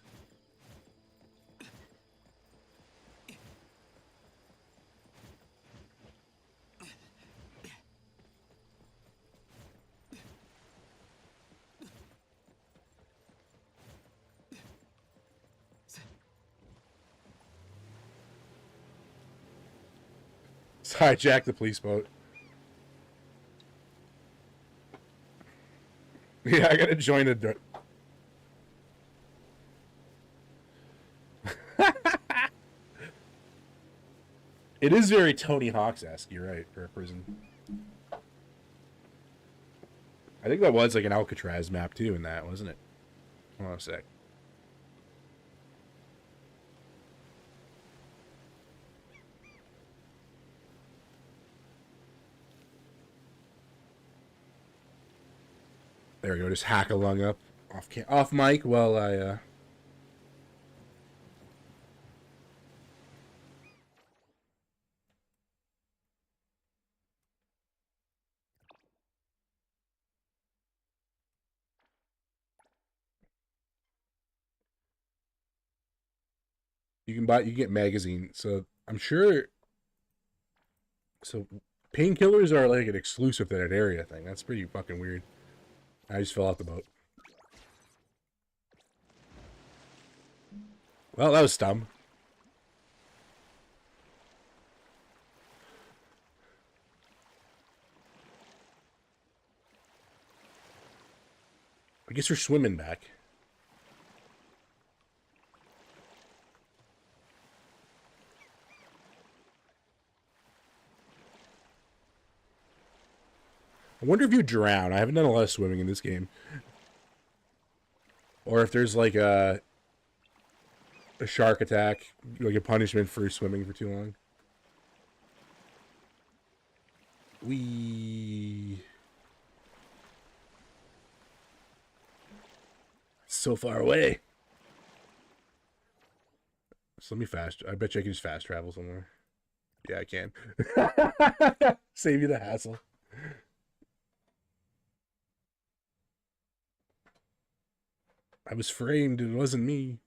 S2: Hijack the police boat. Yeah, I gotta join the... It is very Tony Hawk's-esque, you're right, for a prison. I think that was like an Alcatraz map too in that, wasn't it? Hold on a sec. There we go, just hack a lung up off mic while I you can get magazine. So I'm sure so painkillers are like an exclusive to that area thing. That's pretty fucking weird. I just fell off the boat. Well, that was dumb. I guess we're swimming back. I wonder if you drown. I haven't done a lot of swimming in this game. Or if there's like a shark attack, like a punishment for swimming for too long. So far away. So let me fast. I bet you I can just fast travel somewhere. Yeah, I can. Save you the hassle. I was framed. It wasn't me.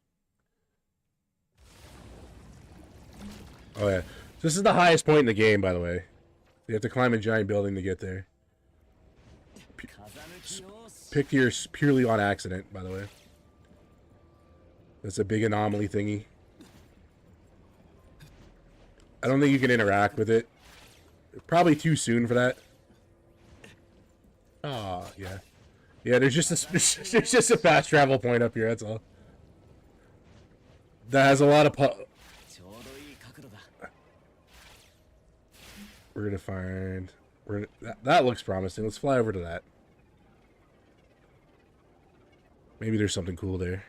S2: Oh, yeah. This is the highest point in the game, by the way. You have to climb a giant building to get there. Picked here purely on accident, by the way. That's a big anomaly thingy. I don't think you can interact with it. Probably too soon for that. Ah, yeah. Yeah, there's just a there's just a fast travel point up here. That's all. That has a lot of. We're gonna find. That looks promising. Let's fly over to that. Maybe there's something cool there.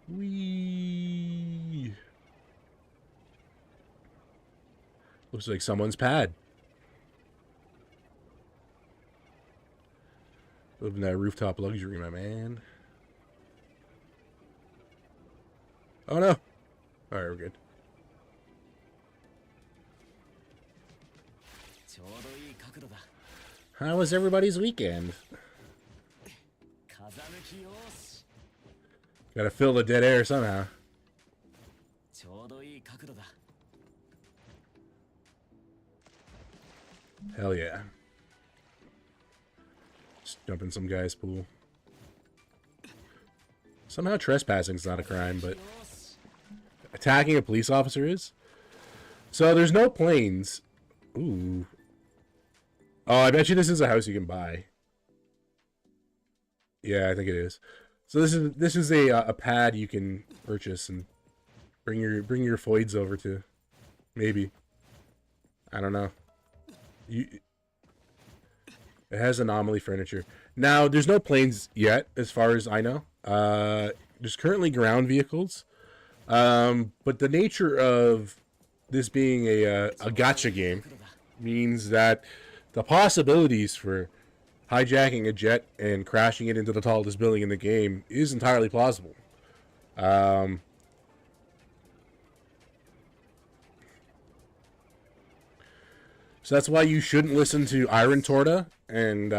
S2: Whee! Looks like someone's pad. Living that rooftop luxury, my man. Oh no! Alright, we're good. How was everybody's weekend? Gotta fill the dead air somehow. Hell yeah. Just jump in some guy's pool. Somehow trespassing's not a crime, but attacking a police officer is? So there's no planes. Ooh. Oh, I bet you this is a house you can buy. Yeah, I think it is. So this is a pad you can purchase and bring your foids over to. Maybe. I don't know. It has anomaly furniture. Now, there's no planes yet, as far as I know. There's currently ground vehicles. But the nature of this being a gacha game means that the possibilities for hijacking a jet and crashing it into the tallest building in the game is entirely plausible. So that's why you shouldn't listen to Iron Torta and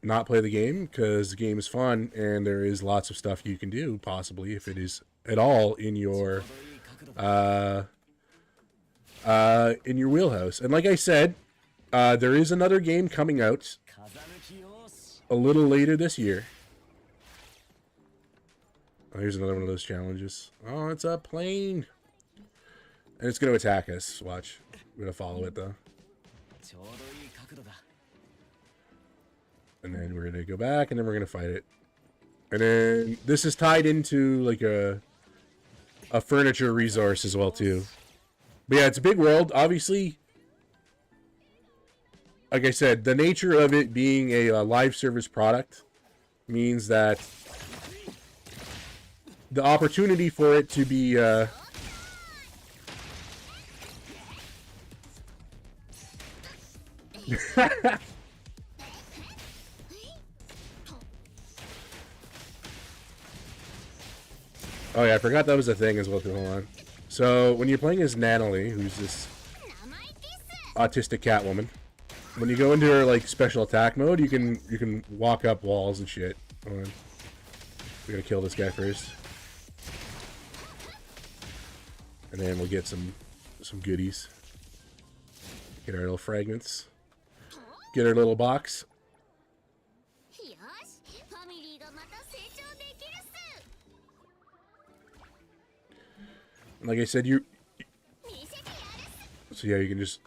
S2: not play the game, because the game is fun and there is lots of stuff you can do, possibly, if it is at all in your wheelhouse. And like I said, there is another game coming out a little later this year. Oh, here's another one of those challenges. Oh, it's a plane. And it's going to attack us. Watch. I'm going to follow it, though. And then we're going to go back, and then we're going to fight it. And then this is tied into, like, a furniture resource as well, too. But yeah, it's a big world. Obviously, like I said, the nature of it being a live service product means that the opportunity for it to be oh yeah, I forgot that was a thing as well too. Hold on. So when you're playing as Natalie, who's this autistic cat woman, when you go into her like special attack mode, you can walk up walls and shit. Hold on. We gotta kill this guy first, and then we'll get some goodies. Get our little fragments. Get our little box. Like I said, so yeah, you can just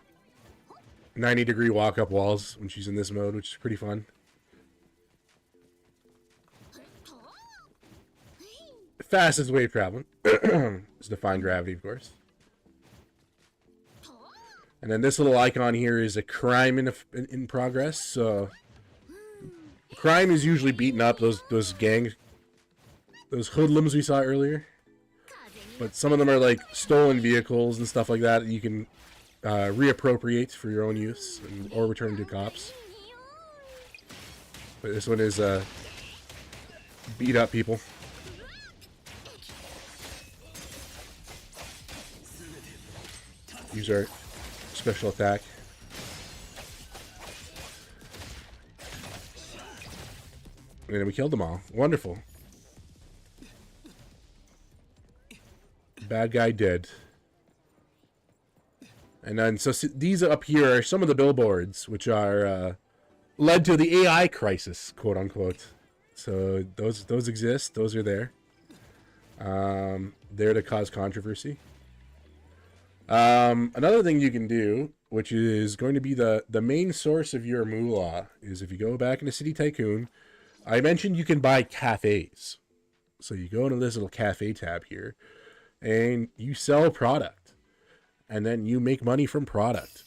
S2: 90-degree walk up walls when she's in this mode, which is pretty fun. Fastest way of traveling is defying gravity, of course. And then this little icon here is a crime in progress. So crime is usually beating up those hoodlums we saw earlier. But some of them are like stolen vehicles and stuff like that you can reappropriate for your own use or return to cops. But this one is beat up people. Use our special attack. And we killed them all. Wonderful. Bad guy dead. And then so these up here are some of the billboards which are led to the AI crisis, quote unquote. So those exist. Those are there. There to cause controversy. Another thing you can do, which is going to be the main source of your moolah, is if you go back into City Tycoon, I mentioned you can buy cafes. So you go into this little cafe tab here, and you sell product, and then you make money from product.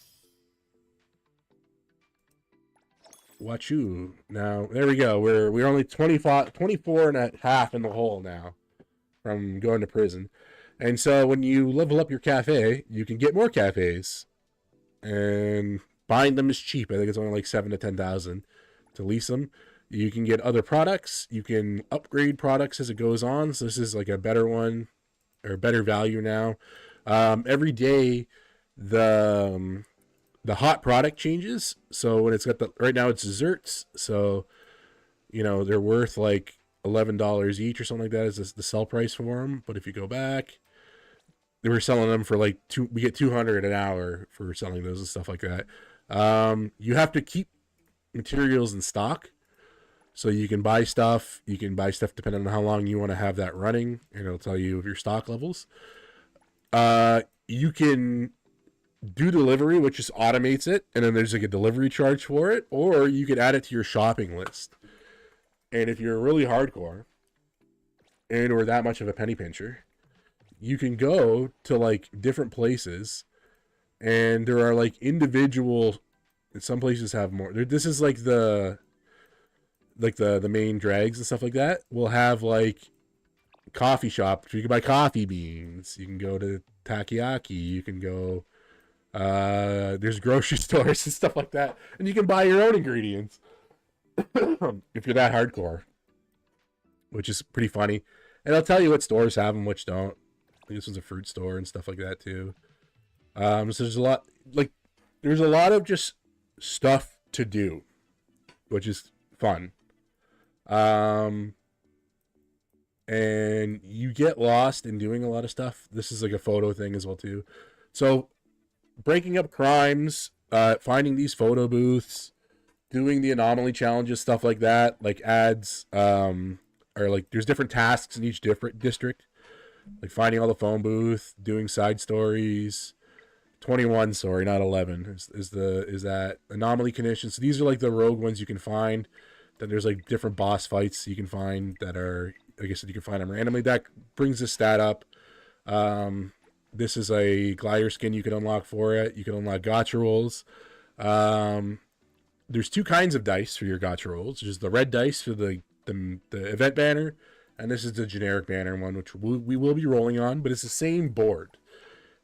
S2: Watch you. Now, there we go. We're only 24 and a half in the hole now from going to prison. And so when you level up your cafe, you can get more cafes. And buying them is cheap. I think it's only like 7 to 10,000 to lease them. You can get other products. You can upgrade products as it goes on. So this is like a better one or better value now. Every day the hot product changes. So when it's got right now it's desserts. So, you know, they're worth like $11 each or something like that is the sell price for them. But if you go back, they were selling them for like we get 200 an hour for selling those and stuff like that. You have to keep materials in stock. So you can buy stuff. You can buy stuff depending on how long you want to have that running. And it'll tell you of your stock levels. You can do delivery, which just automates it. And then there's like a delivery charge for it. Or you could add it to your shopping list. And if you're really hardcore and or that much of a penny pincher, you can go to like different places and there are like individual, some places have more. This is like the main drags and stuff like that. We'll have like coffee shop. You can buy coffee beans. You can go to takoyaki. You can go, there's grocery stores and stuff like that. And you can buy your own ingredients. If you're that hardcore, which is pretty funny. And I'll tell you what stores have them, which don't. This one's a fruit store and stuff like that too. So there's a lot, like, there's a lot of just stuff to do, which is fun. And you get lost in doing a lot of stuff. This is like a photo thing as well too. So breaking up crimes, finding these photo booths, doing the anomaly challenges, stuff like that, like ads, or like there's different tasks in each different district, like finding all the phone booth, doing side stories. 21, sorry, not 11 is that anomaly conditions. So these are like the rogue ones you can find. Then there's like different boss fights you can find that are, like I said, you can find them randomly. That brings the stat up. This is a glider skin you can unlock for it. You can unlock gacha rolls. There's two kinds of dice for your gacha rolls. There's the red dice for the event banner, and this is the generic banner one, which we will be rolling on, but it's the same board.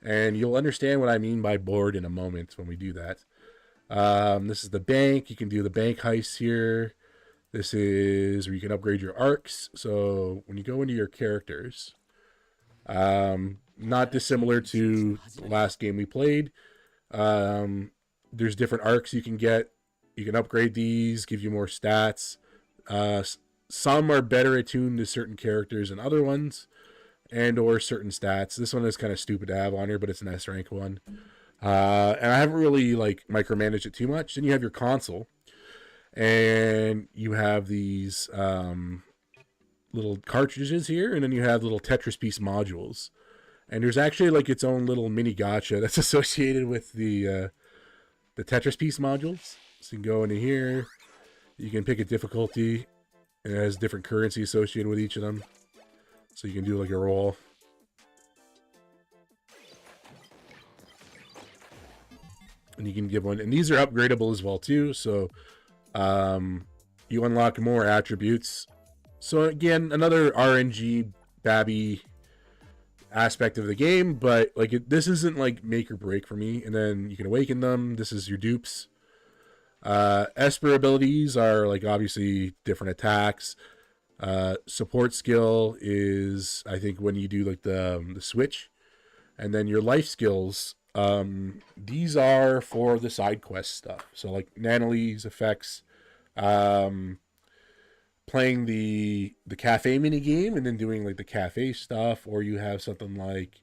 S2: And you'll understand what I mean by board in a moment when we do that. This is the bank. You can do the bank heists here. This is where you can upgrade your arcs. So when you go into your characters, not dissimilar to the last game we played, there's different arcs you can get. You can upgrade these, give you more stats. Some are better attuned to certain characters than other ones, and or certain stats. This one is kind of stupid to have on here, but it's an S rank one. And I haven't really like micromanaged it too much. Then you have your console, and you have these little cartridges here, and then you have little Tetris piece modules. And there's actually like its own little mini gacha that's associated with the Tetris piece modules. So you can go into here, you can pick a difficulty, and it has different currency associated with each of them. So you can do like a roll. And you can give one, and these are upgradable as well too. So you unlock more attributes. So again, another RNG babby aspect of the game, but like this isn't like make or break for me. And then you can awaken them. This is your dupes. Esper abilities are like obviously different attacks. Support skill is, I think, when you do like the switch. And then your life skills, these are for the side quest stuff. So like Nanalee's effects, playing the cafe mini game and then doing like the cafe stuff, or you have something like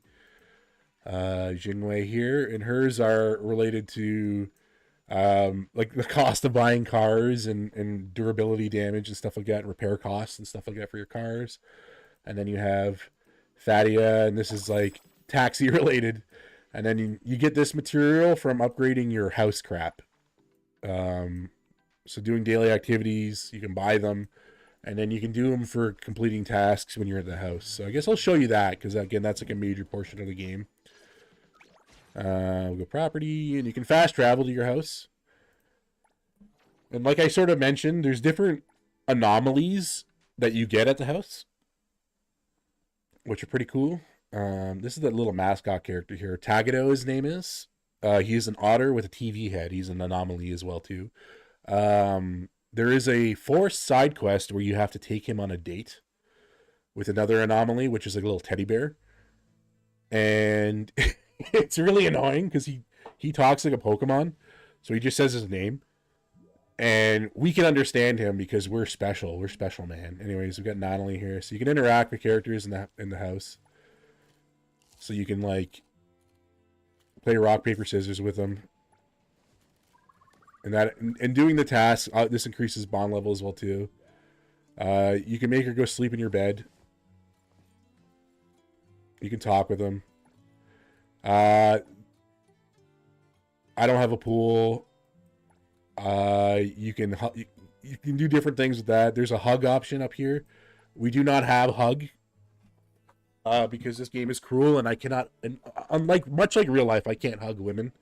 S2: Jinwei here, and hers are related to like the cost of buying cars and durability damage and stuff like that, and repair costs and stuff like that for your cars. And then you have Fadia, and this is like taxi related. And then you get this material from upgrading your house crap. So doing daily activities, you can buy them, and then you can do them for completing tasks when you're at the house. So I guess I'll show you that, because again, that's like a major portion of the game. We'll go property, and you can fast travel to your house. And like I sort of mentioned, there's different anomalies that you get at the house, which are pretty cool. This is the little mascot character here. Tagado, his name is. He's an otter with a TV head. He's an anomaly as well, too. There is a forced side quest where you have to take him on a date with another anomaly, which is like a little teddy bear. And it's really annoying because he talks like a Pokemon. So he just says his name. And we can understand him because we're special. We're special, man. Anyways, we've got Natalie here. So you can interact with characters in the house. So you can, like, play rock, paper, scissors with them. And doing the tasks, this increases bond level as well, too. You can make her go sleep in your bed. You can talk with them. I don't have a pool. You can do different things with that. There's a hug option up here. We do not have hug. Because this game is cruel, and I cannot, and much like real life, I can't hug women,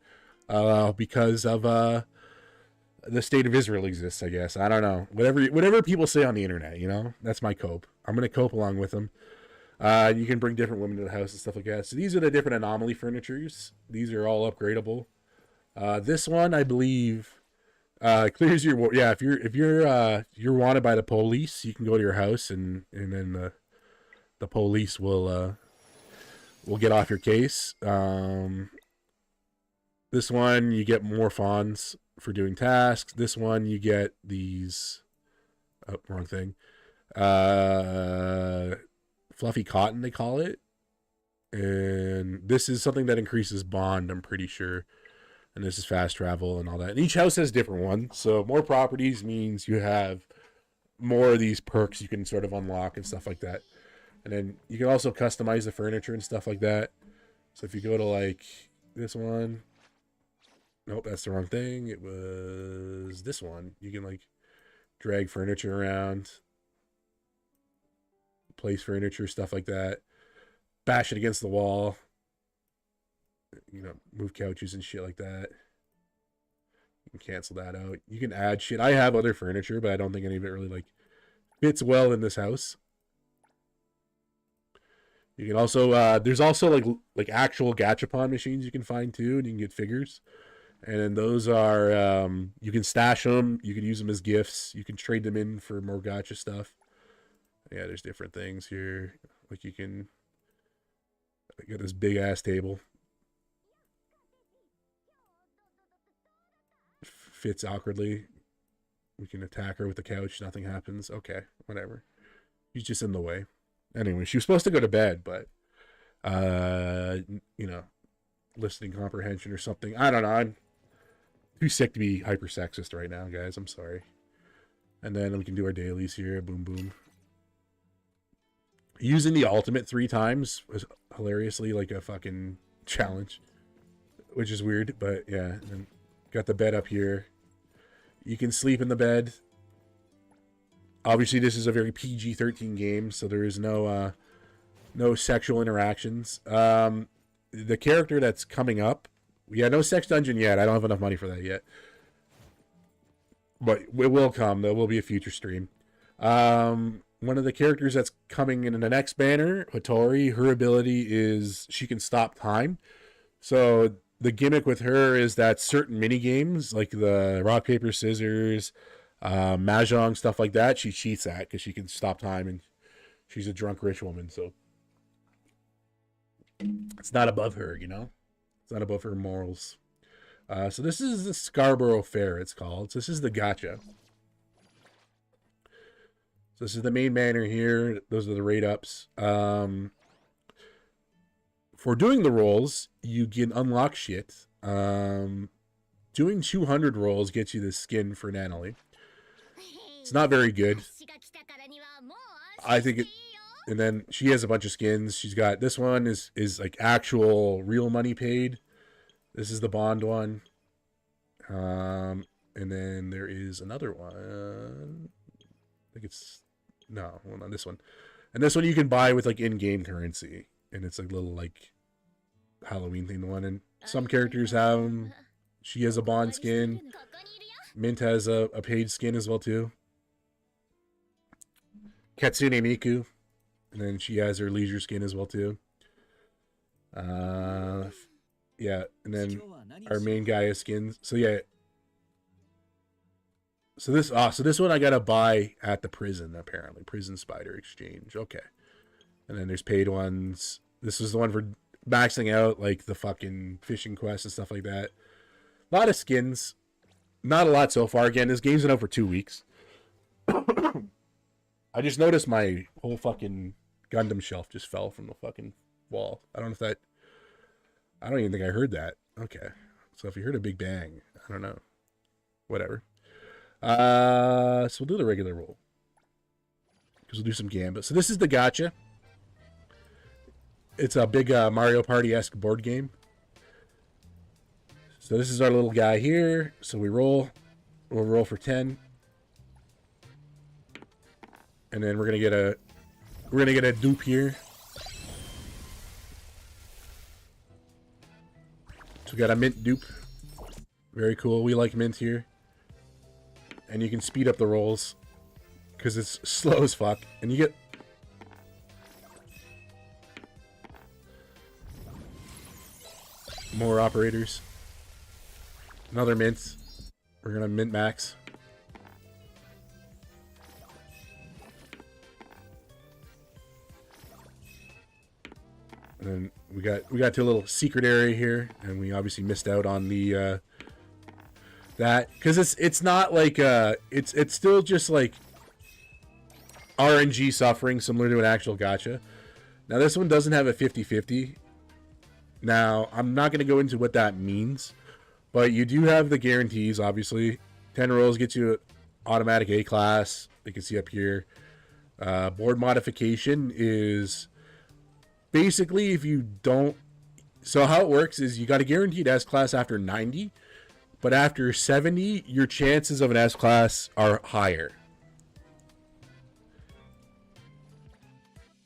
S2: because of the state of Israel exists. I guess I don't know. Whatever people say on the internet, you know, that's my cope. I'm gonna cope along with them. You can bring different women to the house and stuff like that. So these are the different anomaly furnitures. These are all upgradable. This one, I believe, clears your if you're wanted by the police, you can go to your house and then the police will get off your case. This one, you get more fawns for doing tasks. This one, you get these... Oh, wrong thing. Fluffy cotton, they call it. And this is something that increases bond, I'm pretty sure. And this is fast travel and all that. And each house has different ones. So more properties means you have more of these perks you can sort of unlock and stuff like that. And then you can also customize the furniture and stuff like that. So if you go to, like, this one... Nope, that's the wrong thing. It was this one. You can, like, drag furniture around. Place furniture, stuff like that. Bash it against the wall. You know, move couches and shit like that. You can cancel that out. You can add shit. I have other furniture, but I don't think any of it really, like, fits well in this house. You can also, there's also like actual gachapon machines you can find too, and you can get figures. And then those are, you can stash them, you can use them as gifts, you can trade them in for more gacha stuff. Yeah, there's different things here. Like you can, get this big ass table. Fits awkwardly. We can attack her with the couch, nothing happens. Okay, whatever. He's just in the way. Anyway, she was supposed to go to bed, but, you know, listening comprehension or something. I don't know. I'm too sick to be hyper sexist right now, guys. I'm sorry. And then we can do our dailies here. Boom, boom. Using the ultimate 3 times was hilariously like a fucking challenge, which is weird, but yeah. And got the bed up here. You can sleep in the bed. Obviously, this is a very PG-13 game, so there is no sexual interactions. The character that's coming up, yeah, no sex dungeon yet. I don't have enough money for that yet, but it will come. There will be a future stream. One of the characters that's coming in the next banner, Hattori, her ability is she can stop time. So the gimmick with her is that certain mini games, like the rock paper scissors, mahjong, stuff like that, she cheats at because she can stop time, and she's a drunk rich woman, so it's not above her, you know. It's not above her morals. So this is the Scarborough Fair, it's called. So this is the gacha. So this is the main banner here. Those are the rate ups. for doing the rolls, you can unlock shit. Doing 200 rolls gets you the skin for Natalie. It's not very good. I think it. And then she has a bunch of skins. She's got this one is like actual real money paid. This is the Bond one. And then there is another one. I think it's no, well, not this one. And this one you can buy with like in-game currency, and it's like little like Halloween themed one. And some characters have them. She has a Bond skin. Mint has a paid skin as well too. Katsune Miku. And then she has her leisure skin as well too. Yeah, and then our main guy has skins. So yeah. So this one I gotta buy at the prison, apparently. Prison Spider Exchange. Okay. And then there's paid ones. This is the one for maxing out like the fucking fishing quests and stuff like that. A lot of skins. Not a lot so far. Again, this game's been out for 2 weeks. I just noticed my whole fucking Gundam shelf just fell from the fucking wall. I don't even think I heard that. Okay. So if you heard a big bang, I don't know. Whatever. So we'll do the regular roll. Because we'll do some Gambit. So this is the gacha. It's a big Mario Party-esque board game. So this is our little guy here. So we roll. We'll roll for 10. And then we're gonna get a dupe here. So we got a mint dupe. Very cool. We like mint here. And you can speed up the rolls because it's slow as fuck. And you get more operators. Another mint. We're gonna mint max. And then we got to a little secret area here, and we obviously missed out on the that because it's not like it's still just like RNG suffering similar to an actual gacha. Now this one doesn't have a 50-50. Now I'm not going to go into what that means, but you do have the guarantees. Obviously 10 rolls gets you automatic A class. You can see up here. Board modification is basically if you don't. So how it works is you got a guaranteed S class after 90, but after 70 your chances of an S class are higher.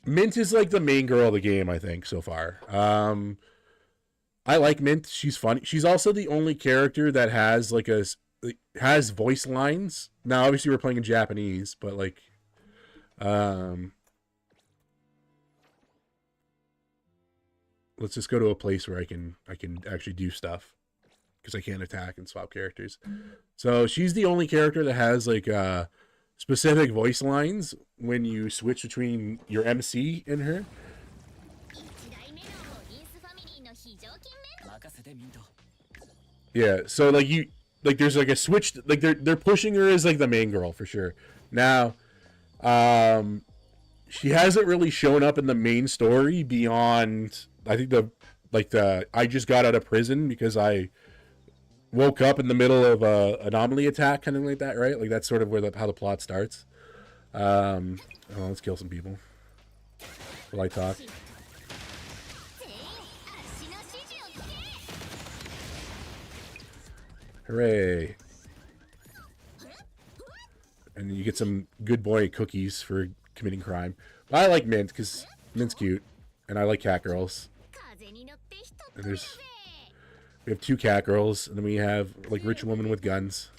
S2: Mint is like the main girl of the game, I think, so far. I like Mint. She's funny. She's also the only character that has like has voice lines. Now obviously we're playing in Japanese, but like let's just go to a place where I can actually do stuff because I can't attack and swap characters. So she's the only character that has like specific voice lines when you switch between your MC and her. Yeah, so like there's like a switch, like they're pushing her as like the main girl for sure. Now, she hasn't really shown up in the main story beyond I think the I just got out of prison because I woke up in the middle of a anomaly attack, kind of like that, right? Like that's sort of where how the plot starts. Let's kill some people. Will I talk? Hooray! And you get some good boy cookies for committing crime. But I like Mint because Mint's cute, and I like cat girls. And we have 2 cat girls, and then we have like rich women with guns.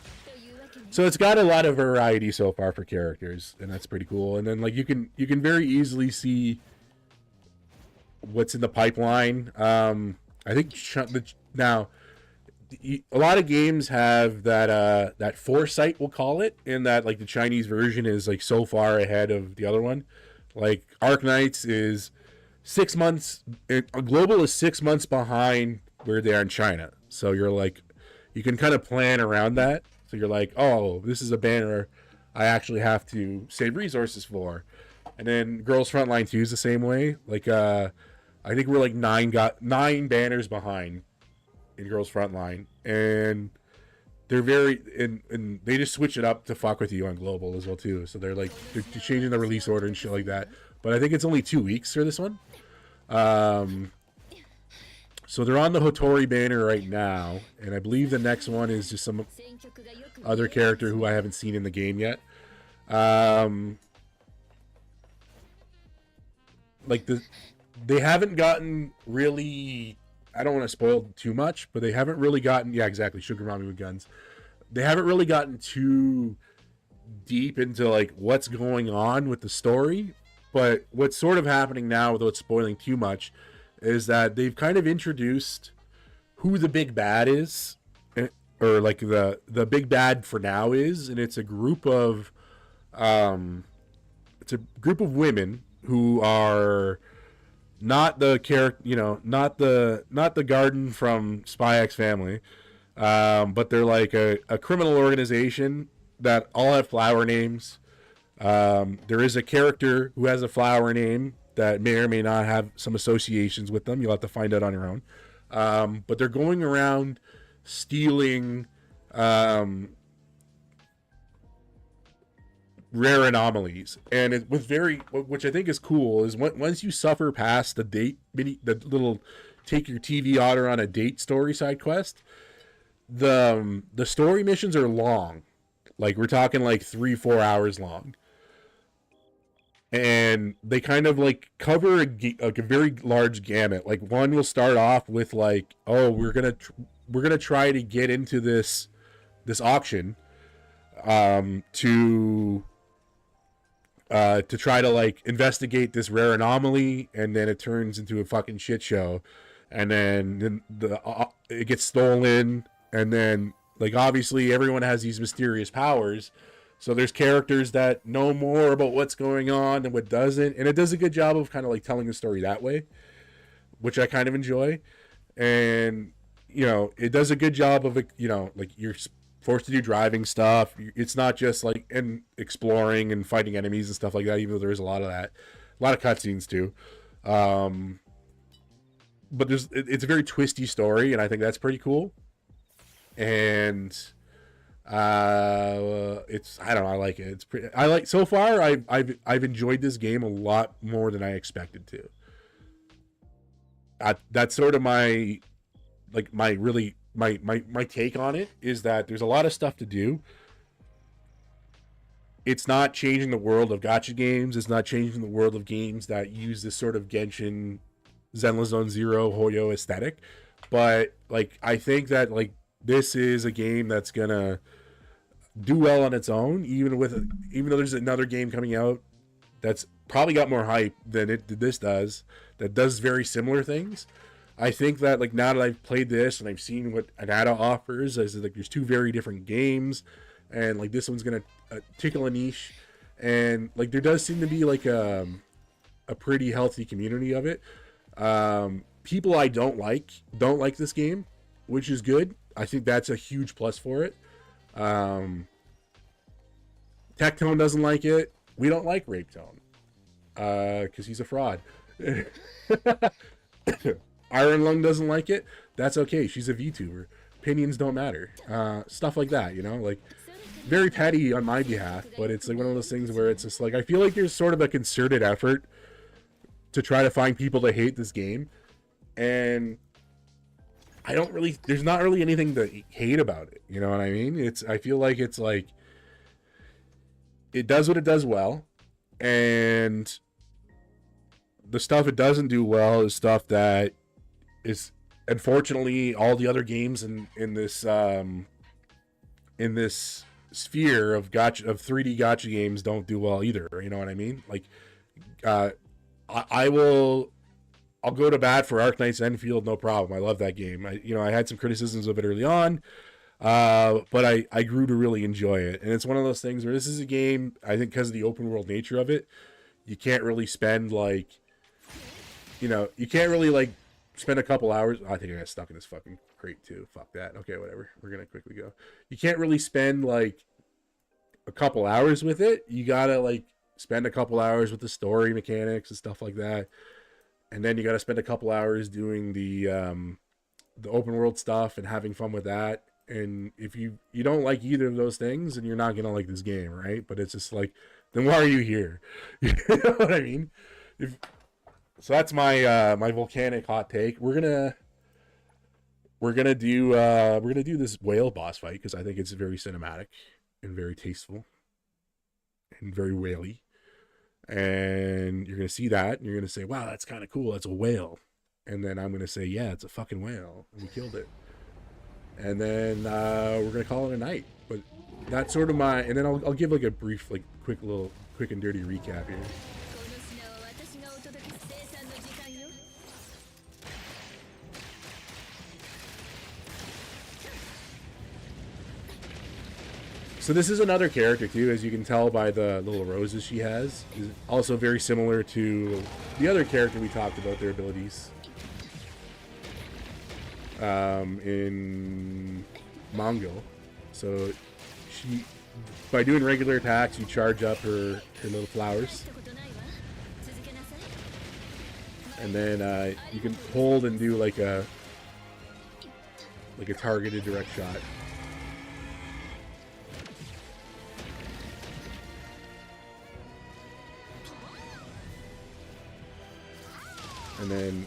S2: So it's got a lot of variety so far for characters, and that's pretty cool. And then like you can very easily see what's in the pipeline. I think now a lot of games have that foresight, we'll call it, in that like the Chinese version is like so far ahead of the other one. Like Arknights is 6 months, Global is 6 months behind where they are in China. So you're like, you can kind of plan around that. So you're like, oh, this is a banner I actually have to save resources for. And then Girls Frontline 2 is the same way. Like, I I think we're like nine banners behind in Girls Frontline, and they're very and they just switch it up to fuck with you on global as well too. So they're changing the release order and shit like that. But I think it's only 2 weeks for this one. So they're on the Hotori banner right now, and I believe the next one is just some other character who I haven't seen in the game yet. They haven't gotten really. I don't want to spoil too much, but they haven't really gotten. Yeah, exactly. Sugar Mommy with guns. They haven't really gotten too deep into like what's going on with the story. But what's sort of happening now, without spoiling too much, is that they've kind of introduced who the big bad is, or like the big bad for now is, and it's a group of women who are not the character, not the garden from Spy X Family, but they're like a criminal organization that all have flower names. There is a character who has a flower name that may or may not have some associations with them. You'll have to find out on your own. But they're going around stealing rare anomalies, and which I think is cool, is once you suffer past the little take your TV otter on a date story side quest, the story missions are long. Like we're talking like 3-4 hours long. And they kind of like cover a very large gamut. Like one will start off with like, oh, we're gonna try to get into this auction, to try to like investigate this rare anomaly, and then it turns into a fucking shit show, and then it gets stolen, and then like obviously everyone has these mysterious powers. So there's characters that know more about what's going on and what doesn't. And it does a good job of kind of like telling the story that way, which I kind of enjoy. And, it does a good job of, like you're forced to do driving stuff. It's not just like and exploring and fighting enemies and stuff like that, even though there is a lot of that. A lot of cutscenes too. But it's a very twisty story, and I think that's pretty cool. And I don't know, I like it. So far I've enjoyed this game a lot more than I expected to. That's sort of my take on it, is that there's a lot of stuff to do. It's not changing the world of gacha games. It's not changing the world of games that use this sort of Genshin, Zenless Zone Zero, Hoyo aesthetic. But like I think that like this is a game that's gonna do well on its own, even though there's another game coming out that's probably got more hype than this does, that does very similar things. I think that like now that I've played this and I've seen what Anata offers, is like there's two very different games, and like this one's gonna tickle a niche, and like there does seem to be like a pretty healthy community of it. People I don't like this game, which is good. I think that's a huge plus for it. Tectone doesn't like it. We don't like Rape Tone, because he's a fraud. Iron Lung doesn't like it. That's okay. She's a VTuber. Opinions don't matter. Stuff like that, like very petty on my behalf, but it's like one of those things where it's just like I feel like there's sort of a concerted effort to try to find people to hate this game, and there's not really anything to hate about it. You know what I mean? I feel like it's like it does what it does well, and the stuff it doesn't do well is stuff that is unfortunately all the other games in this sphere of 3D gacha games don't do well either. You know what I mean? Like I'll go to bat for Arknight's Enfield, no problem. I love that game. I had some criticisms of it early on, but I grew to really enjoy it. And it's one of those things where this is a game, I think because of the open world nature of it, you can't really spend spend a couple hours. I think I got stuck in this fucking crate too. Fuck that. Okay, whatever. We're gonna quickly go. You can't really spend like a couple hours with it. You gotta like spend a couple hours with the story mechanics and stuff like that. and then you got to spend a couple hours doing the open world stuff and having fun with that. And if you don't like either of those things, then you're not gonna like this game, right? But it's just like, then why are you here? You know what I mean? So that's my my volcanic hot take. We're gonna do this whale boss fight because I think it's very cinematic and very tasteful and very whaley. And you're gonna see that and you're gonna say, wow, that's kind of cool. That's a whale. And then I'm gonna say, yeah, it's a fucking whale, and we killed it. And then we're gonna call it a night. But that's sort of my. And then I'll give like a brief, like quick and dirty recap here. So this is another character too, as you can tell by the little roses she has. Is also very similar to the other character we talked about, their abilities. In Mongil. So she, by doing regular attacks, you charge up her little flowers. And then you can hold and do like a targeted direct shot. And then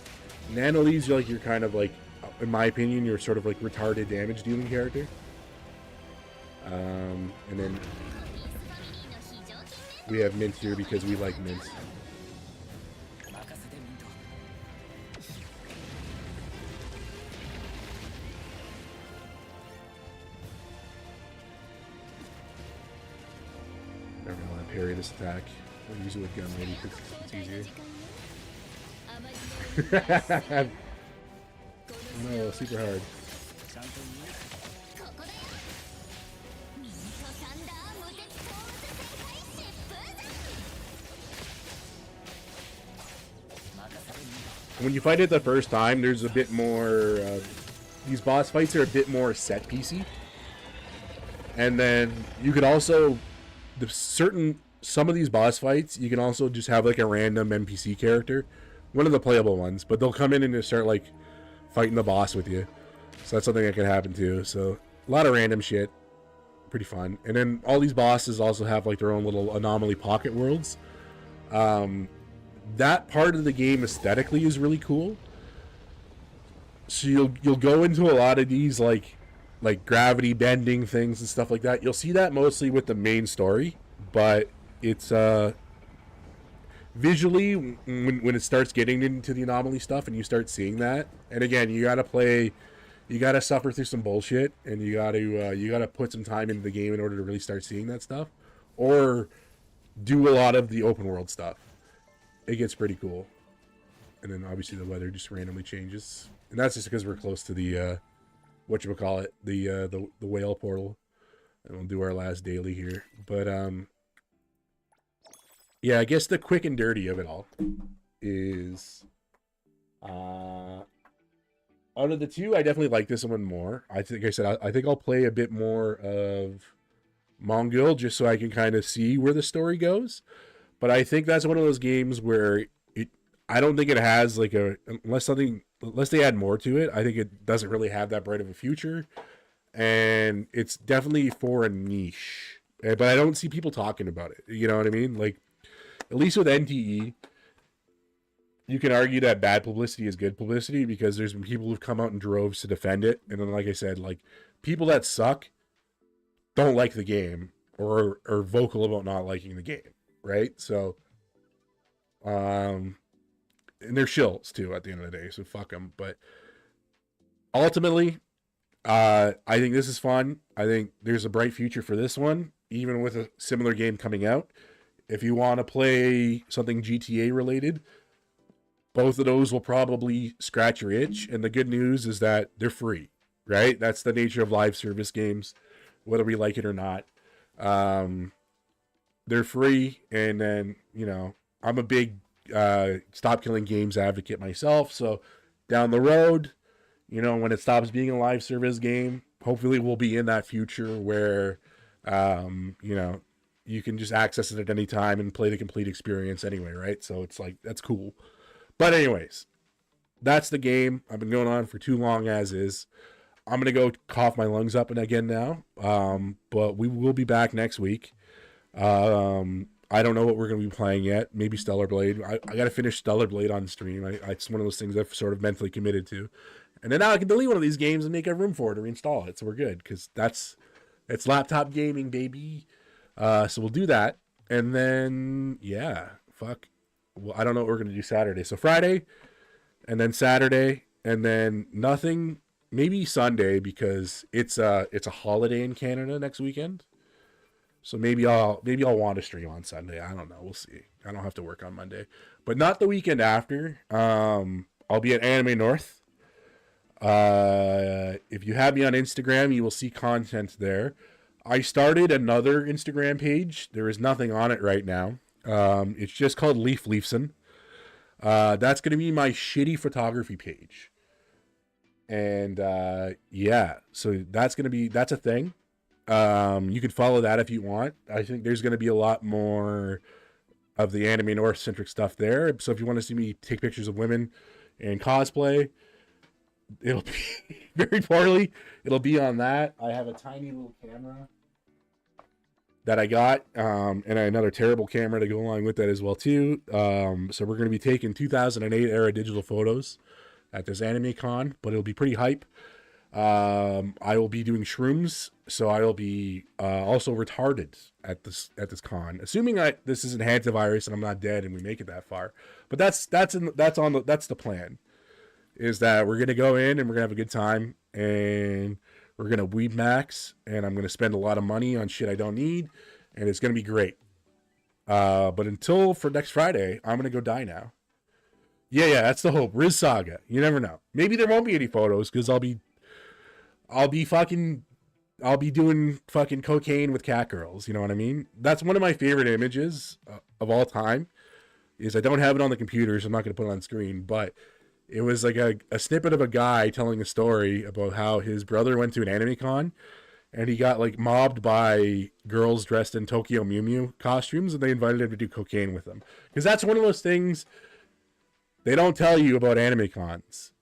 S2: Nanolise, you're kind of like, in my opinion, you're sort of like retarded damage dealing character. And then we have Mint here because we like Mint. Never gonna want to parry this attack. I'll use it with gun lady because it's easier. No, super hard. When you fight it the first time, there's a bit more. These boss fights are a bit more set piecey, and then you could also some of these boss fights you can also just have like a random NPC character, one of the playable ones, but they'll come in and just start like fighting the boss with you. So that's something that can happen too. So a lot of random shit, pretty fun. And then all these bosses also have like their own little anomaly pocket worlds. That part of the game aesthetically is really cool. So you'll go into a lot of these like gravity bending things and stuff like that. You'll see that mostly with the main story, but it's visually when it starts getting into the anomaly stuff and you start seeing that. And again, you gotta suffer through some bullshit, and you gotta put some time into the game in order to really start seeing that stuff, or do a lot of the open world stuff. It gets pretty cool. And then obviously the weather just randomly changes, and that's just because we're close to the whatchamacallit, the whale portal, and we'll do our last daily here. But yeah, I guess the quick and dirty of it all is out of the two, I definitely like this one more. I think I'll play a bit more of Mongil just so I can kind of see where the story goes. But I think that's one of those games where I don't think it has like unless they add more to it, I think it doesn't really have that bright of a future. And it's definitely for a niche. But I don't see people talking about it. You know what I mean? Like, at least with NTE, you can argue that bad publicity is good publicity because there's been people who've come out in droves to defend it. And then, like I said, like, people that suck don't like the game or are vocal about not liking the game. Right? So, and they're shills too at the end of the day, so fuck them. But ultimately, I think this is fun. I think there's a bright future for this one, even with a similar game coming out. If you want to play something GTA related, both of those will probably scratch your itch. And the good news is that they're free, right? That's the nature of live service games, whether we like it or not. They're free, and then, you know, I'm a big stop killing games advocate myself, so down the road, you know, when it stops being a live service game, hopefully we'll be in that future where, you know, you can just access it at any time and play the complete experience anyway, right? So it's like, that's cool. But anyways, that's the game. I've been going on for too long as is. I'm going to go cough my lungs up and again now. But we will be back next week. I don't know what we're going to be playing yet. Maybe Stellar Blade. I got to finish Stellar Blade on stream. It's one of those things I've sort of mentally committed to. And then now I can delete one of these games and make a room for it to reinstall it. So we're good because it's laptop gaming, baby. So we'll do that. And then, yeah, fuck. Well, I don't know what we're going to do Saturday. So Friday and then Saturday and then nothing. Maybe Sunday because it's a holiday in Canada next weekend. So maybe I'll want to stream on Sunday. I don't know. We'll see. I don't have to work on Monday, but not the weekend after. I'll be at Anime North. If you have me on Instagram, you will see content there. I started another Instagram page. There is nothing on it right now. It's just called Leaf Leafson. That's going to be my shitty photography page. And yeah, so that's a thing. You can follow that if you want. I think there's going to be a lot more of the Anime North centric stuff there. So if you want to see me take pictures of women and cosplay, it'll be very poorly. It'll be on that. I have a tiny little camera that I got, and another terrible camera to go along with that as well too. So we're going to be taking 2008 era digital photos at this anime con, but it'll be pretty hype. I will be doing shrooms, so I will be also retarded at this con, assuming this isn't hantavirus and I'm not dead and we make it that far. But that's the plan, is that we're gonna go in and we're gonna have a good time and we're gonna weed max and I'm gonna spend a lot of money on shit I don't need and it's gonna be great. But until for next Friday, I'm gonna go die now. Yeah, that's the hope. Riz Saga. You never know. Maybe there won't be any photos because I'll be doing fucking cocaine with cat girls. You know what I mean? That's one of my favorite images of all time. Is I don't have it on the computer, so I'm not going to put it on screen. But it was like a snippet of a guy telling a story about how his brother went to an anime con and he got like mobbed by girls dressed in Tokyo Mew Mew costumes and they invited him to do cocaine with them. Because that's one of those things they don't tell you about anime cons.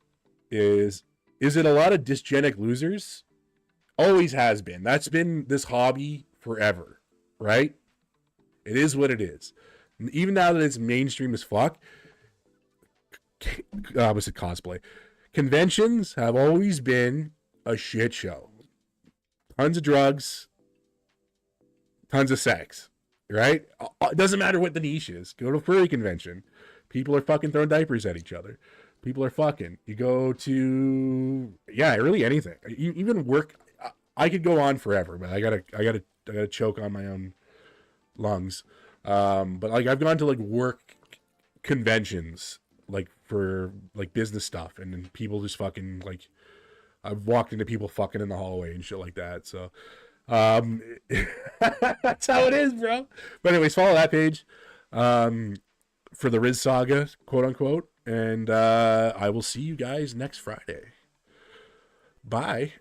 S2: Is it a lot of dysgenic losers? Always has been. That's been this hobby forever, right? It is what it is. And even now that it's mainstream as fuck, cosplay. Conventions have always been a shit show. Tons of drugs, tons of sex, right? It doesn't matter what the niche is. Go to a furry convention. People are fucking throwing diapers at each other. People are fucking. You go to, yeah, really anything. Even work. I could go on forever, but I gotta choke on my own lungs. But like I've gone to like work conventions, like for like business stuff, and then people just fucking like. I've walked into people fucking in the hallway and shit like that. So, that's how it is, bro. But anyways, follow that page. For the Riz Saga, quote unquote. And I will see you guys next Friday. Bye.